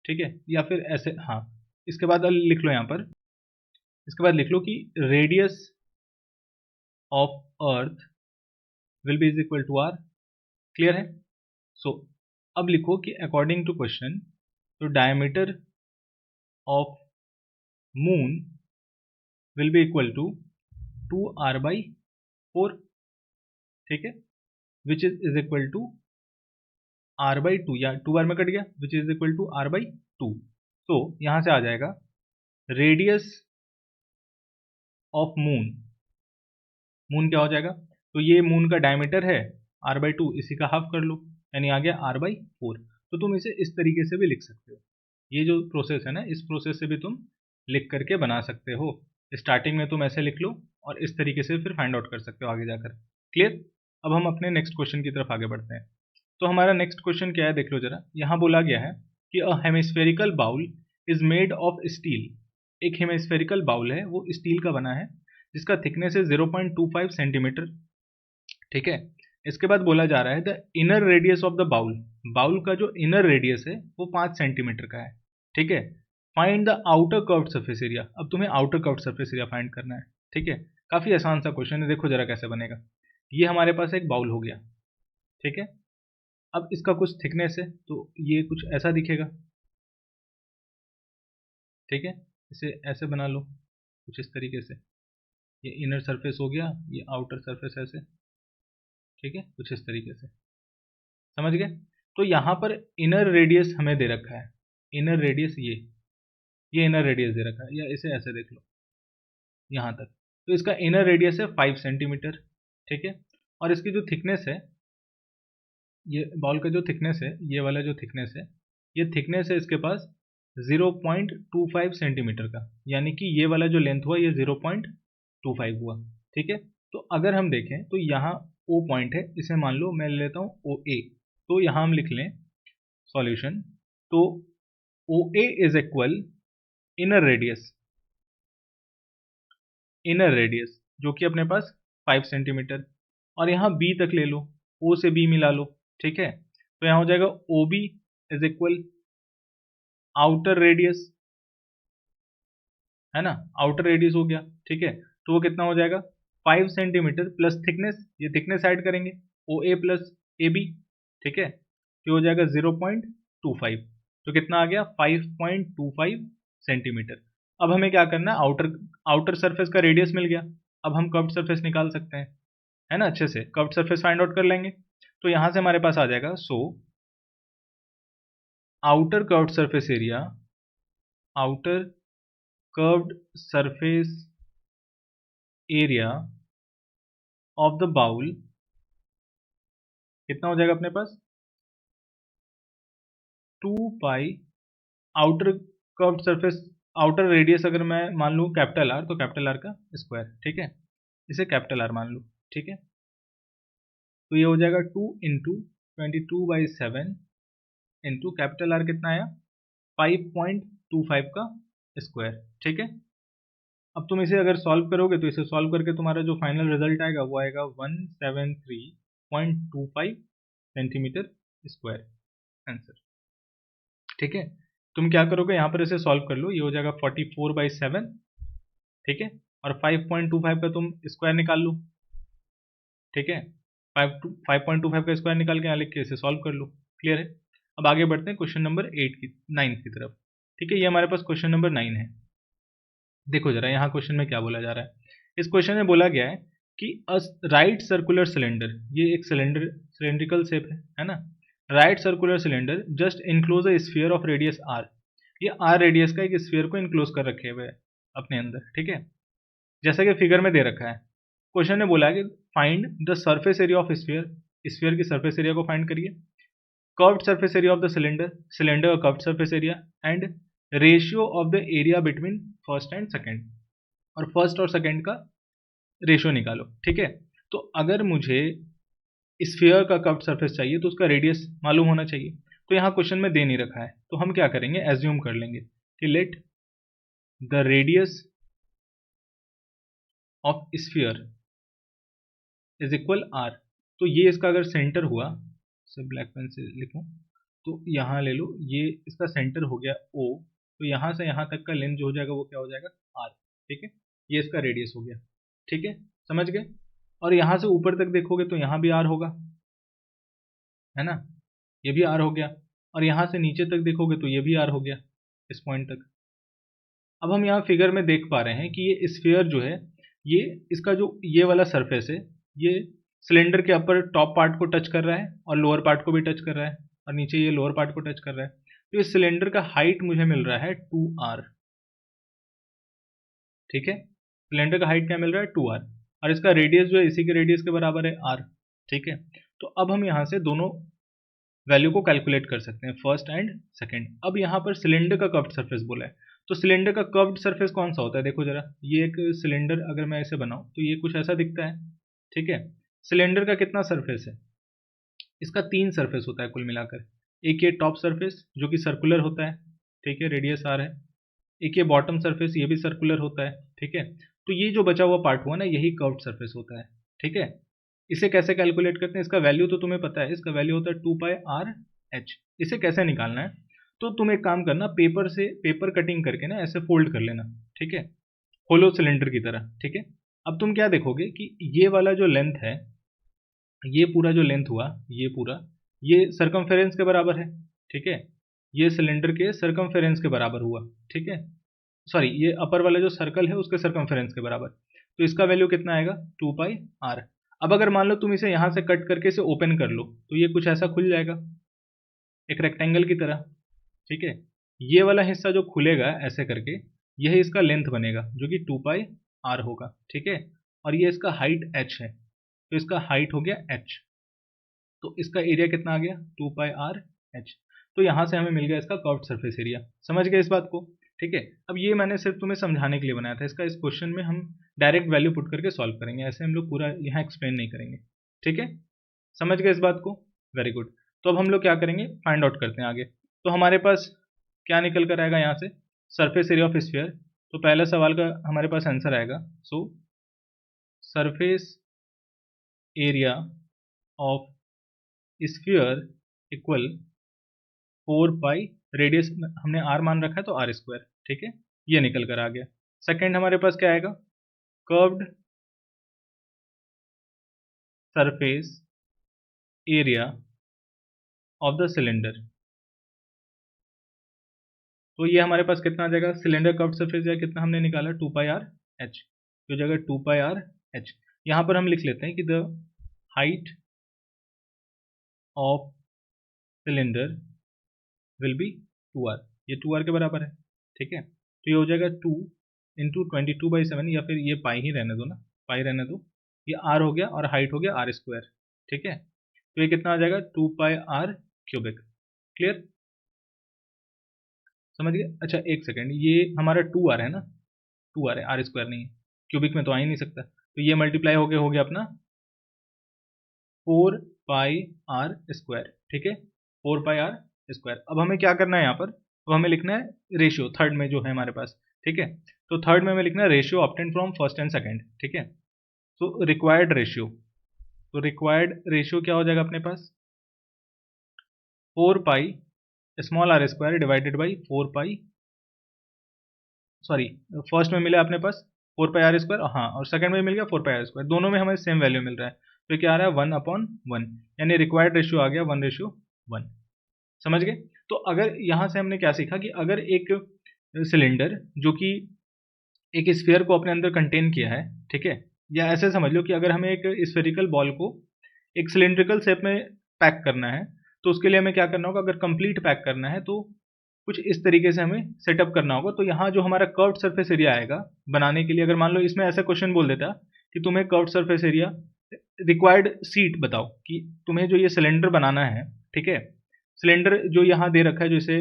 ठीक है, या फिर ऐसे, हाँ, इसके बाद लिख लो यहाँ पर, इसके बाद लिख लो कि radius of earth will be is equal to r। Clear है। सो अब लिखो कि अकॉर्डिंग टू क्वेश्चन, तो diameter of moon will be equal to 2r/4, ठीक है, which is equal to r/2, या 2r में कट गया, which is equal to r/2। तो यहां से आ जाएगा रेडियस ऑफ मून, मून क्या हो जाएगा, तो ये मून का डायमीटर है r/2, इसी का हाफ कर लो, यानी आ गया r/4। तो तुम इसे इस तरीके से भी लिख सकते हो। ये जो प्रोसेस है ना, इस प्रोसेस से भी तुम लिख करके बना सकते हो। स्टार्टिंग में तुम ऐसे लिख लो और इस तरीके से फिर फाइंड आउट कर सकते हो आगे जाकर। क्लियर? अब हम अपने नेक्स्ट क्वेश्चन की तरफ आगे बढ़ते हैं। तो हमारा नेक्स्ट क्वेश्चन क्या है, देख लो जरा। यहाँ बोला गया है कि a hemispherical bowl is made of steel. एक हेमिस्फेरिकल बाउल है, वो स्टील का बना है, जिसका थिकनेस है 0.25 सेंटीमीटर। ठीक है। इसके बाद बोला जा रहा है the inner radius of the bowl. Bowl का जो इनर रेडियस है वो 5 सेंटीमीटर का है। ठीक है। Find the outer curved surface area. अब तुम्हें outer curved surface area find करना है। ठीक है। काफी आसान सा क्वेश्चन है, देखो जरा कैसे बनेगा। ये हमारे पास एक बाउल हो गया। ठीक है। अब इसका कुछ थिकनेस है, तो ये कुछ ऐसा दिखेगा। ठीक है। इसे ऐसे बना लो कुछ इस तरीके से। ये इनर सरफेस हो गया, ये आउटर सरफेस ऐसे। ठीक है, कुछ इस तरीके से। समझ गए? तो यहाँ पर इनर रेडियस हमें दे रखा है। इनर रेडियस ये इनर रेडियस दे रखा है, या इसे ऐसे देख लो यहाँ तक। तो इसका इनर रेडियस है 5 सेंटीमीटर। ठीक है। और इसकी जो थिकनेस है, ये बॉल का जो थिकनेस है, ये वाला जो थिकनेस है, ये थिकनेस है इसके पास 0.25 सेंटीमीटर का, यानी कि ये वाला जो लेंथ हुआ ये 0.25 हुआ। ठीक है। तो अगर हम देखें तो यहाँ ओ पॉइंट है, इसे मान लो मैं ले लेता हूँ ओ ए। तो यहाँ हम लिख लें सॉल्यूशन। तो ओ ए इज इक्वल इनर रेडियस जो कि अपने पास 5 सेंटीमीटर, और यहाँ बी तक ले लो, ओ से बी मिला लो। ठीक है। तो यहाँ हो जाएगा O B is equal outer radius, है ना, आउटर रेडियस हो गया। ठीक है। तो वो कितना हो जाएगा, 5 सेंटीमीटर प्लस थिकनेस, ये थिकनेस ऐड करेंगे, ओ ए प्लस ए बी। ठीक है। तो हो जाएगा 0.25। तो कितना आ गया, 5.25 सेंटीमीटर। अब हमें क्या करना है, आउटर सरफेस का रेडियस मिल गया। अब हम कर्व्ड सरफेस निकाल सकते हैं, है ना, अच्छे से कर्व्ड सरफेस फाइंड आउट कर लेंगे। तो यहां से हमारे पास आ जाएगा, so outer curved surface area, outer curved surface area of the bowl कितना हो जाएगा अपने पास, 2 pi outer curved surface, outer radius अगर मैं मान लूँ कैपिटल आर, तो कैपिटल आर का स्क्वायर। ठीक है। इसे कैपिटल आर मान लो। ठीक है। तो ये हो जाएगा 2 इंटू 22/7 इंटू कैपिटल आर कितना आया, 5.25 का स्क्वायर। ठीक है। अब तुम इसे अगर सॉल्व करोगे तो इसे सॉल्व करके तुम्हारा जो फाइनल रिजल्ट आएगा वो आएगा 173.25 सेंटीमीटर स्क्वायर आंसर। ठीक है। तुम क्या करोगे, यहाँ पर इसे सॉल्व कर लो, ये हो जाएगा 44/7। ठीक है। और 5.25 का तुम स्क्वायर निकाल लो। ठीक है। 5.25 का स्क्वायर निकाल के यहाँ लिख के इसे सॉल्व कर लो। क्लियर है? अब आगे बढ़ते हैं क्वेश्चन नंबर 9 की तरफ। ठीक है। ये हमारे पास क्वेश्चन नंबर 9 है। देखो जरा यहाँ क्वेश्चन में क्या बोला जा रहा है। इस क्वेश्चन में बोला गया है कि राइट सर्कुलर सिलेंडर, ये एक सिलेंड्रिकल शेप है ना, right circular cylinder just enclose a sphere of radius R. ये आर रेडियस का एक स्फीयर को इनक्लोज कर रखे हुए अपने अंदर। ठीक है। जैसा कि फिगर में दे रखा है। क्वेश्चन ने बोला है कि find the surface area of sphere, sphere की सरफेस एरिया को फाइंड करिए, curved surface area of the cylinder, cylinder का curved surface area, and ratio of the area between first and second, और फर्स्ट और सेकंड का ratio निकालो। ठीक है। तो अगर मुझे स्फीयर का कर्व्ड सरफेस चाहिए तो उसका रेडियस मालूम होना चाहिए। तो यहाँ क्वेश्चन में दे नहीं रखा है, तो हम क्या करेंगे, एज्यूम कर लेंगे कि let the radius of sphere is equal R. तो ये इसका अगर सेंटर हुआ, से ब्लैक पेन से लिखूं, तो यहाँ ले लो, ये इसका सेंटर हो गया ओ, तो यहाँ से यहाँ तक का लेंथ जो हो जाएगा वो क्या हो जाएगा, आर। ठीक है। ये इसका रेडियस हो गया। ठीक है, समझ गए? और यहाँ से ऊपर तक देखोगे तो यहाँ भी आर होगा, है ना, ये भी आर हो गया। और यहाँ से नीचे तक देखोगे तो ये भी आर हो गया इस पॉइंट तक। अब हम यहाँ फिगर में देख पा रहे हैं कि ये स्फीयर जो है, ये इसका जो ये वाला सरफेस है, ये सिलेंडर के अपर टॉप पार्ट को टच कर रहा है और लोअर पार्ट को भी टच कर रहा है, और नीचे ये लोअर पार्ट को टच कर रहा है। तो इस सिलेंडर का हाइट मुझे मिल रहा है 2r। ठीक है। सिलेंडर का हाइट क्या मिल रहा है, 2r, और इसका रेडियस जो है इसी के रेडियस के बराबर है r। ठीक है। तो अब हम यहाँ से दोनों वैल्यू को कैलकुलेट कर सकते हैं, फर्स्ट एंड सेकंड। अब यहाँ पर सिलेंडर का कर्व्ड सरफेस बोला है, तो सिलेंडर का कर्व्ड सरफेस कौन सा होता है, देखो जरा, ये एक सिलेंडर अगर मैं ऐसे बनाऊं तो ये कुछ ऐसा दिखता है, ठीक है। सिलेंडर का कितना सरफेस है, इसका 3 सरफेस होता है कुल मिलाकर। एक ये टॉप सरफेस जो कि सर्कुलर होता है, ठीक है, रेडियस आर है। एक ये बॉटम सरफेस, ये भी सर्कुलर होता है, ठीक है। तो ये जो बचा हुआ पार्ट हुआ ना, यही कर्व्ड सरफेस होता है, ठीक है। इसे कैसे कैलकुलेट करते हैं, इसका वैल्यू तो तुम्हें पता है, इसका वैल्यू होता है 2πr/h। इसे कैसे निकालना है, तो तुम एक काम करना, पेपर कटिंग करके ना ऐसे फोल्ड कर लेना, ठीक है, होलो सिलेंडर की तरह, ठीक है। अब तुम क्या देखोगे कि ये वाला जो लेंथ है, ये पूरा जो लेंथ हुआ, ये पूरा, ये सरकमफेरेंस के बराबर है, ठीक है। ये सिलेंडर के सरकमफेरेंस के बराबर हुआ, ठीक है। सॉरी, ये अपर वाला जो सर्कल है उसके सरकमफेरेंस के बराबर। तो इसका वैल्यू कितना आएगा, 2πr। अब अगर मान लो तुम इसे यहां से कट करके इसे ओपन कर लो, तो ये कुछ ऐसा खुल जाएगा, एक रेक्टेंगल की तरह, ठीक है। ये वाला हिस्सा जो खुलेगा ऐसे करके, यह इसका लेंथ बनेगा जो कि 2πr होगा, ठीक है। और ये इसका हाइट h है, तो इसका हाइट हो गया h, तो इसका एरिया कितना आ गया, 2πr/h। तो यहां से हमें मिल गया इसका कर्व्ड सरफेस एरिया। समझ गए इस बात को, ठीक है। अब ये मैंने सिर्फ तुम्हें समझाने के लिए बनाया था, इसका इस क्वेश्चन में हम डायरेक्ट वैल्यू पुट करके सॉल्व करेंगे, ऐसे हम लोग पूरा यहाँ एक्सप्लेन नहीं करेंगे, ठीक है। समझ गए इस बात को, वेरी गुड। तो अब हम लोग क्या करेंगे, फाइंड आउट करते हैं आगे। तो हमारे पास क्या निकल कर आएगा यहाँ से, सरफेस एरिया ऑफ स्फीयर। तो पहला सवाल का हमारे पास आंसर आएगा, so surface area of sphere equal 4π, radius हमने r मान रखा है तो r², ठीक है, ये निकल कर आ गया। सेकंड हमारे पास क्या आएगा, curved surface area of the cylinder. तो ये हमारे पास कितना आ जाएगा, सिलेंडर कर्व्ड सरफेस एरिया कितना हमने निकाला, 2πr/h, तो जगह 2πr/h। यहाँ पर हम लिख लेते हैं कि the height of cylinder will be 2r, ये 2r के बराबर है, ठीक है। तो ये हो जाएगा 2 इंटू 22/7, या फिर ये पाई ही रहने दो ना, पाई रहने दो, ये r हो गया और हाइट हो गया r², ठीक है। तो ये कितना आ जाएगा, 2πr³ क्लियर, समझ गए। अच्छा एक सेकेंड, ये हमारा 2r है ना, 2r है, r² नहीं है, क्यूबिक में तो आ ही नहीं सकता, तो ये मल्टीप्लाई हो गया अपना 4πr², ठीक है, 4πr²। अब हमें क्या करना है यहाँ पर, अब हमें लिखना है रेशियो, थर्ड में जो है हमारे पास, ठीक है। तो थर्ड में हमें लिखना है ratio obtain from first and second, ठीक है। तो रिक्वायर्ड रेशियो, तो रिक्वायर्ड रेशियो क्या हो जाएगा अपने पास, 4π r² divided by 4π, sorry, first में मिला अपने पास 4πr², हाँ, और सेकंड में मिल गया 4πr², दोनों में हमें सेम वैल्यू मिल रहा है। तो क्या आ रहा है, 1/1, यानी रिक्वायर्ड रेशियो आ गया 1:1। समझ गए। तो अगर यहाँ से हमने क्या सीखा कि अगर एक सिलेंडर जो कि एक स्फीयर को अपने अंदर कंटेन किया है, ठीक है, या ऐसे समझ लो कि अगर हमें एक स्फेरिकल बॉल को एक सिलेंड्रिकल शेप में पैक करना है, तो उसके लिए हमें क्या करना होगा, अगर कंप्लीट पैक करना है तो कुछ इस तरीके से हमें सेटअप करना होगा। तो यहाँ जो हमारा कर्व्ड सरफेस एरिया आएगा बनाने के लिए, अगर मान लो इसमें ऐसा क्वेश्चन बोल देता कि तुम्हें curved surface area required seat बताओ, कि तुम्हें जो ये सिलेंडर बनाना है, ठीक है, सिलेंडर जो यहाँ दे रखा है, जो इसे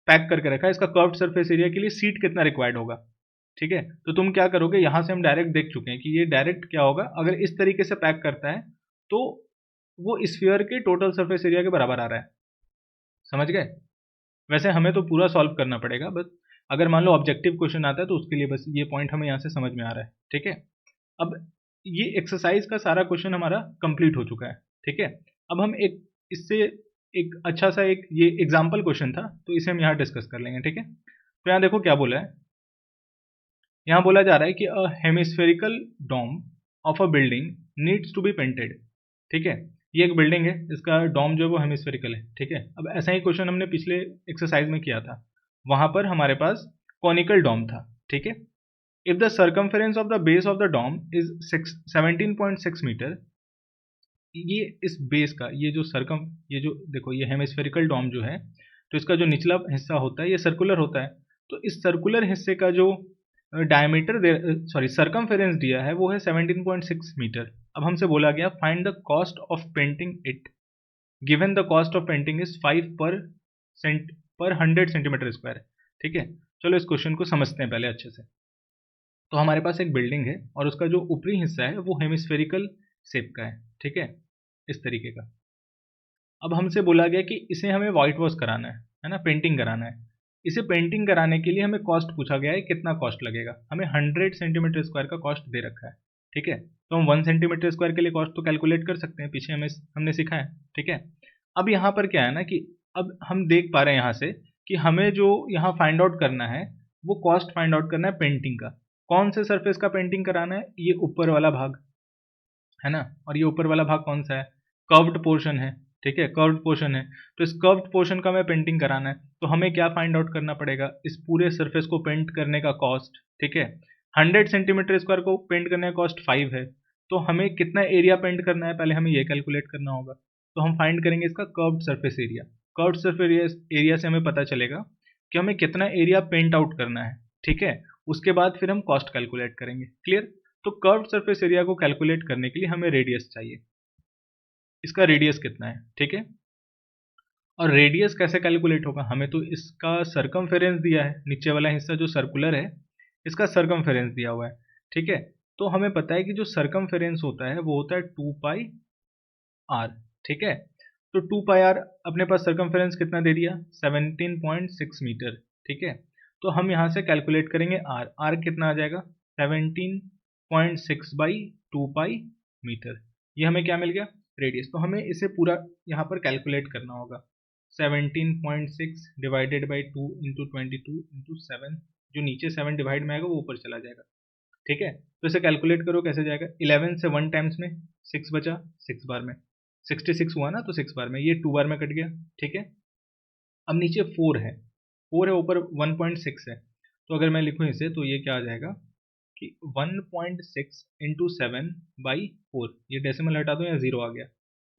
पैक करके रखा है, इसका कर्व्ड सरफेस एरिया के लिए सीट कितना रिक्वायर्ड होगा, ठीक है। तो तुम क्या करोगे, यहाँ से हम डायरेक्ट देख चुके हैं कि ये डायरेक्ट क्या होगा, अगर इस तरीके से पैक करता है तो वो स्फीयर के टोटल सरफेस एरिया के बराबर आ रहा है। समझ गए। वैसे हमें तो पूरा सॉल्व करना पड़ेगा, बस अगर मान लो ऑब्जेक्टिव क्वेश्चन आता है तो उसके लिए बस ये पॉइंट हमें यहाँ से समझ में आ रहा है, ठीक है। अब ये एक्सरसाइज का सारा क्वेश्चन हमारा कंप्लीट हो चुका है, ठीक है। अब हम एक इससे एक अच्छा सा एक ये एग्जाम्पल क्वेश्चन था, तो इसे हम यहाँ डिस्कस कर लेंगे, ठीक है। तो यहाँ देखो क्या बोला है, यहाँ बोला जा रहा है कि a hemispherical dome of a building needs to be painted, ठीक है। ये एक बिल्डिंग है, इसका डोम जो है वो हेमिस्फेरिकल है, ठीक है। अब ऐसा ही क्वेश्चन हमने पिछले एक्सरसाइज में किया था, वहां पर हमारे पास कॉनिकल डोम था, ठीक है। If the circumference of the base of the dome is 17.6 metre, ये इस बेस का ये जो देखो ये हेमिस्फेरिकल डोम जो है, तो इसका जो निचला हिस्सा होता है ये सर्कुलर होता है, तो इस सर्कुलर हिस्से का जो डायमीटर सॉरी सर्कमफेरेंस दिया है वो है 17.6 मीटर। अब हमसे बोला गया find the cost of painting it, given the cost of painting is 5 पर 100 सेंटीमीटर स्क्वायर। ठीक है, चलो इस क्वेश्चन को समझते हैं पहले अच्छे से। तो हमारे पास एक बिल्डिंग है और उसका जो ऊपरी हिस्सा है वो हेमिस्फेरिकल शेप का है। ठीक है, इस तरीके का। अब हमसे बोला गया कि इसे हमें व्हाइट वॉश कराना है ना, पेंटिंग कराना है। इसे पेंटिंग कराने के लिए हमें कॉस्ट पूछा गया है, कितना कॉस्ट लगेगा। हमें 100 सेंटीमीटर स्क्वायर का कॉस्ट दे रखा है। ठीक है, तो हम 1 सेंटीमीटर स्क्वायर के लिए कॉस्ट तो कैलकुलेट कर सकते हैं, पीछे हमने सीखा है। ठीक है, अब यहाँ पर क्या है ना कि अब हम देख पा रहे हैं यहाँ से कि हमें जो यहाँ फाइंड आउट करना है वो कॉस्ट फाइंड आउट करना है पेंटिंग का। कौन से सरफेस का पेंटिंग कराना है? ये ऊपर वाला भाग है ना, और ये ऊपर वाला भाग कौन सा है? कर्व्ड पोर्शन है। ठीक है, कर्व्ड पोर्शन है, तो इस कर्व्ड पोर्शन का हमें पेंटिंग कराना है। तो हमें क्या फाइंड आउट करना पड़ेगा? इस पूरे सरफेस को पेंट करने का कॉस्ट। ठीक है, 100 सेंटीमीटर स्क्वायर को पेंट करने का कॉस्ट 5 है, तो हमें कितना एरिया पेंट करना है पहले हमें ये कैलकुलेट करना होगा। तो हम फाइंड करेंगे इसका curved surface area. Curved surface area से हमें पता चलेगा कि हमें कितना एरिया पेंट आउट करना है। ठीक है, उसके बाद फिर हम कॉस्ट कैलकुलेट करेंगे। क्लियर? तो कर्व्ड सरफेस एरिया को कैलकुलेट करने के लिए हमें रेडियस चाहिए। इसका रेडियस कितना है? ठीक है, और रेडियस कैसे कैलकुलेट होगा? हमें तो इसका सरकमफेरेंस दिया है, नीचे वाला हिस्सा जो सर्कुलर है इसका सरकमफेरेंस दिया हुआ है। ठीक है, तो हमें पता है कि जो सरकमफेरेंस होता है वो होता है 2 पाई आर। ठीक है, तो 2 पाई आर अपने पास सरकमफेरेंस कितना दे दिया? 17.6 मीटर। ठीक है, तो हम यहाँ से कैलकुलेट करेंगे आर। आर कितना आ जाएगा? 17.6 बाई 2 पाई मीटर। ये हमें क्या मिल गया? रेडियस। तो हमें इसे पूरा यहाँ पर कैलकुलेट करना होगा। 17.6 डिवाइडेड बाई 2 इंटू 22 इंटू 7, जो नीचे 7 डिवाइड में आएगा वो ऊपर चला जाएगा। ठीक है, तो इसे कैलकुलेट करो कैसे जाएगा। 11 से 1 टाइम्स में 6 बचा, 6 बार में 66 हुआ ना, तो 6 बार में ये 2 बार में कट गया। ठीक है, अब नीचे 4 है, 4 है, ऊपर 1.6 है, तो अगर मैं लिखूँ इसे तो ये क्या आ जाएगा कि 1.6 इंटू 7 बाई 4। ये डेसिमल हटा दो, यहाँ 0 आ गया।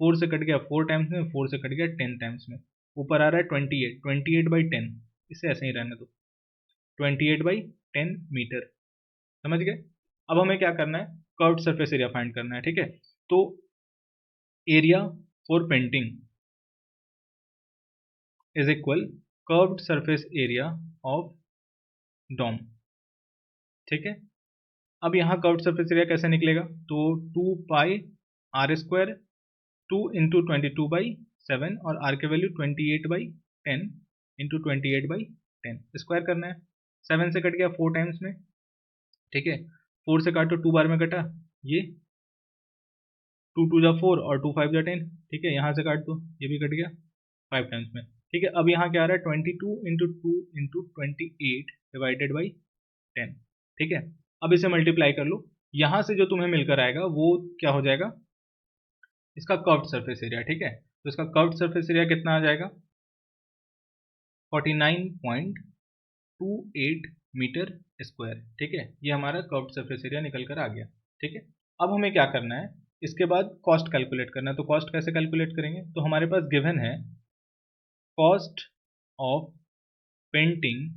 4 से कट गया 4 टाइम्स में, 4 से कट गया 10 टाइम्स में, ऊपर आ रहा है 28, 28 बाई 10। इसे ऐसे ही रहने दो, 28 बाई 10 मीटर। समझ गए? अब हमें क्या करना है? कर्व्ड सरफेस एरिया फाइंड करना है। ठीक है, तो area for painting is equal curved surface area of dome. ठीक है, अब यहाँ कर्व्ड सरफेस एरिया कैसे निकलेगा? तो 2 पाई आर स्क्वायर 2 इंटू 22/7 और आर के वैल्यू 28/10 इंटू 28/10 स्क्वायर करना है। 7 से कट गया 4 टाइम्स में। ठीक है, 4 से काटो 2 बार में कटा, ये 2 2 जा 4 और 2 5 जा 10। ठीक है, यहाँ से काट दो, ये भी कट गया 5 टाइम्स में। ठीक है, अब यहाँ क्या आ रहा है? 22 इंटू 2 इंटू 28 डिवाइडेड बाई 10। ठीक है, अब इसे मल्टीप्लाई कर लो, यहाँ से जो तुम्हें मिलकर आएगा वो क्या हो जाएगा? इसका कर्व्ड सरफेस एरिया। ठीक है, तो इसका कर्व्ड सरफेस एरिया कितना आ जाएगा? 49.28 मीटर स्क्वायर। ठीक है, ये हमारा कर्व्ड सरफेस एरिया निकल कर आ गया। ठीक है, अब हमें क्या करना है? इसके बाद कॉस्ट कैलकुलेट करना है। तो कॉस्ट कैसे कैलकुलेट करेंगे? तो हमारे पास गिवन है cost of painting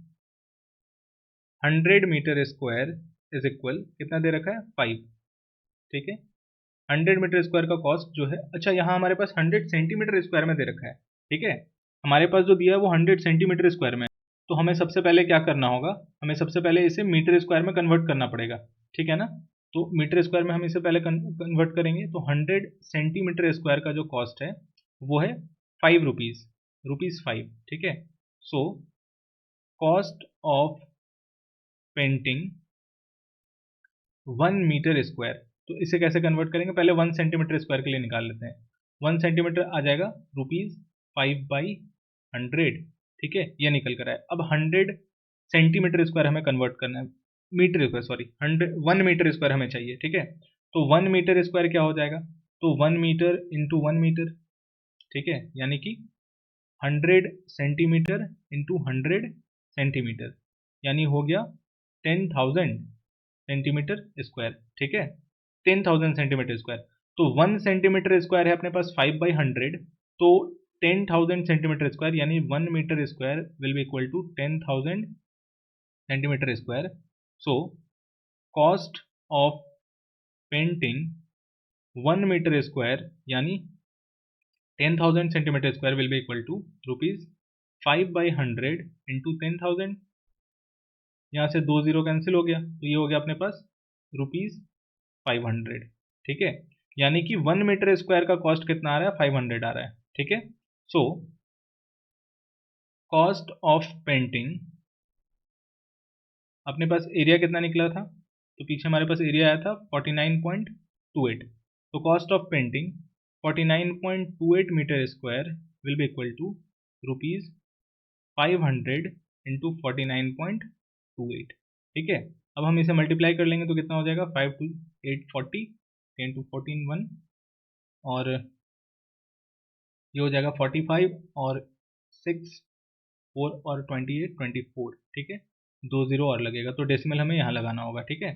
100 metre square is equal, कितना दे रखा है? 5। ठीक है, 100 मीटर स्क्वायर का कॉस्ट जो है, अच्छा यहाँ हमारे पास 100 सेंटीमीटर स्क्वायर में दे रखा है। ठीक है, हमारे पास जो दिया है वो 100 सेंटीमीटर स्क्वायर में। तो हमें सबसे पहले क्या करना होगा? हमें सबसे पहले इसे मीटर स्क्वायर में कन्वर्ट करना पड़ेगा। ठीक है ना, तो मीटर स्क्वायर में हम इसे पहले कन्वर्ट करेंगे। तो 100 सेंटीमीटर स्क्वायर का जो कॉस्ट है वो है 5 रुपीज़, ₹5। ठीक है, so cost of painting 1 metre square, तो इसे कैसे कन्वर्ट करेंगे? पहले 1 सेंटीमीटर स्क्वायर के लिए निकाल लेते हैं। 1 सेंटीमीटर आ जाएगा ₹5/100। ठीक है, ये निकल कर आए। अब 100 सेंटीमीटर स्क्वायर हमें कन्वर्ट करना है, metre square sorry, 1 metre square हमें चाहिए। ठीक है, तो 1 मीटर स्क्वायर क्या हो जाएगा? तो 1 मीटर इंटू 1 मीटर। ठीक है, यानी कि 100 सेंटीमीटर इंटू 100 सेंटीमीटर, यानी हो गया 10,000 सेंटीमीटर स्क्वायर। ठीक है, 10,000 सेंटीमीटर स्क्वायर। तो 1 सेंटीमीटर स्क्वायर है अपने पास 5/100, तो 10,000 सेंटीमीटर स्क्वायर यानी 1 metre square will be equal to 10,000 centimetre square. So cost of painting 1 metre square यानी 10,000 centimetre square will be equal to ₹5/100 into 10,000। यहाँ से 2 0 कैंसिल हो गया, तो ये हो गया अपने पास ₹500। ठीक है, यानी कि 1 मीटर स्क्वायर का कॉस्ट कितना आ रहा है, 500 आ रहा है। ठीक है, सो कॉस्ट ऑफ पेंटिंग, अपने पास एरिया कितना निकला था, तो पीछे हमारे पास एरिया आया था 49.28, तो cost of painting 49.28 metre square will be equal to ₹500 into 49.28। ठीक है, अब हम इसे मल्टीप्लाई कर लेंगे तो कितना हो जाएगा, 5 2 8 40, 10 2 14 1, और ये हो जाएगा 45 और 6 4 और 28 24। ठीक है, 2 0 और लगेगा, तो डेसिमल हमें यहाँ लगाना होगा। ठीक है,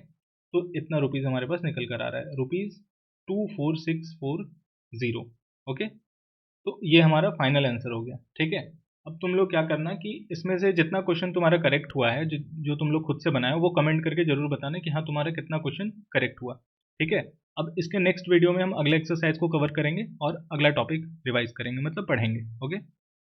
तो इतना रुपीज़ हमारे पास निकल कर आ रहा है, ₹24,640। ओके, तो ये हमारा फाइनल आंसर हो गया। ठीक है, अब तुम लोग क्या करना कि इसमें से जितना क्वेश्चन तुम्हारा करेक्ट हुआ है, जो तुम लोग खुद से बनाए वो कमेंट करके जरूर बताना कि हाँ तुम्हारा कितना क्वेश्चन करेक्ट हुआ। ठीक है, अब इसके नेक्स्ट वीडियो में हम अगले एक्सरसाइज को कवर करेंगे और अगला टॉपिक रिवाइज करेंगे, मतलब पढ़ेंगे। ओके।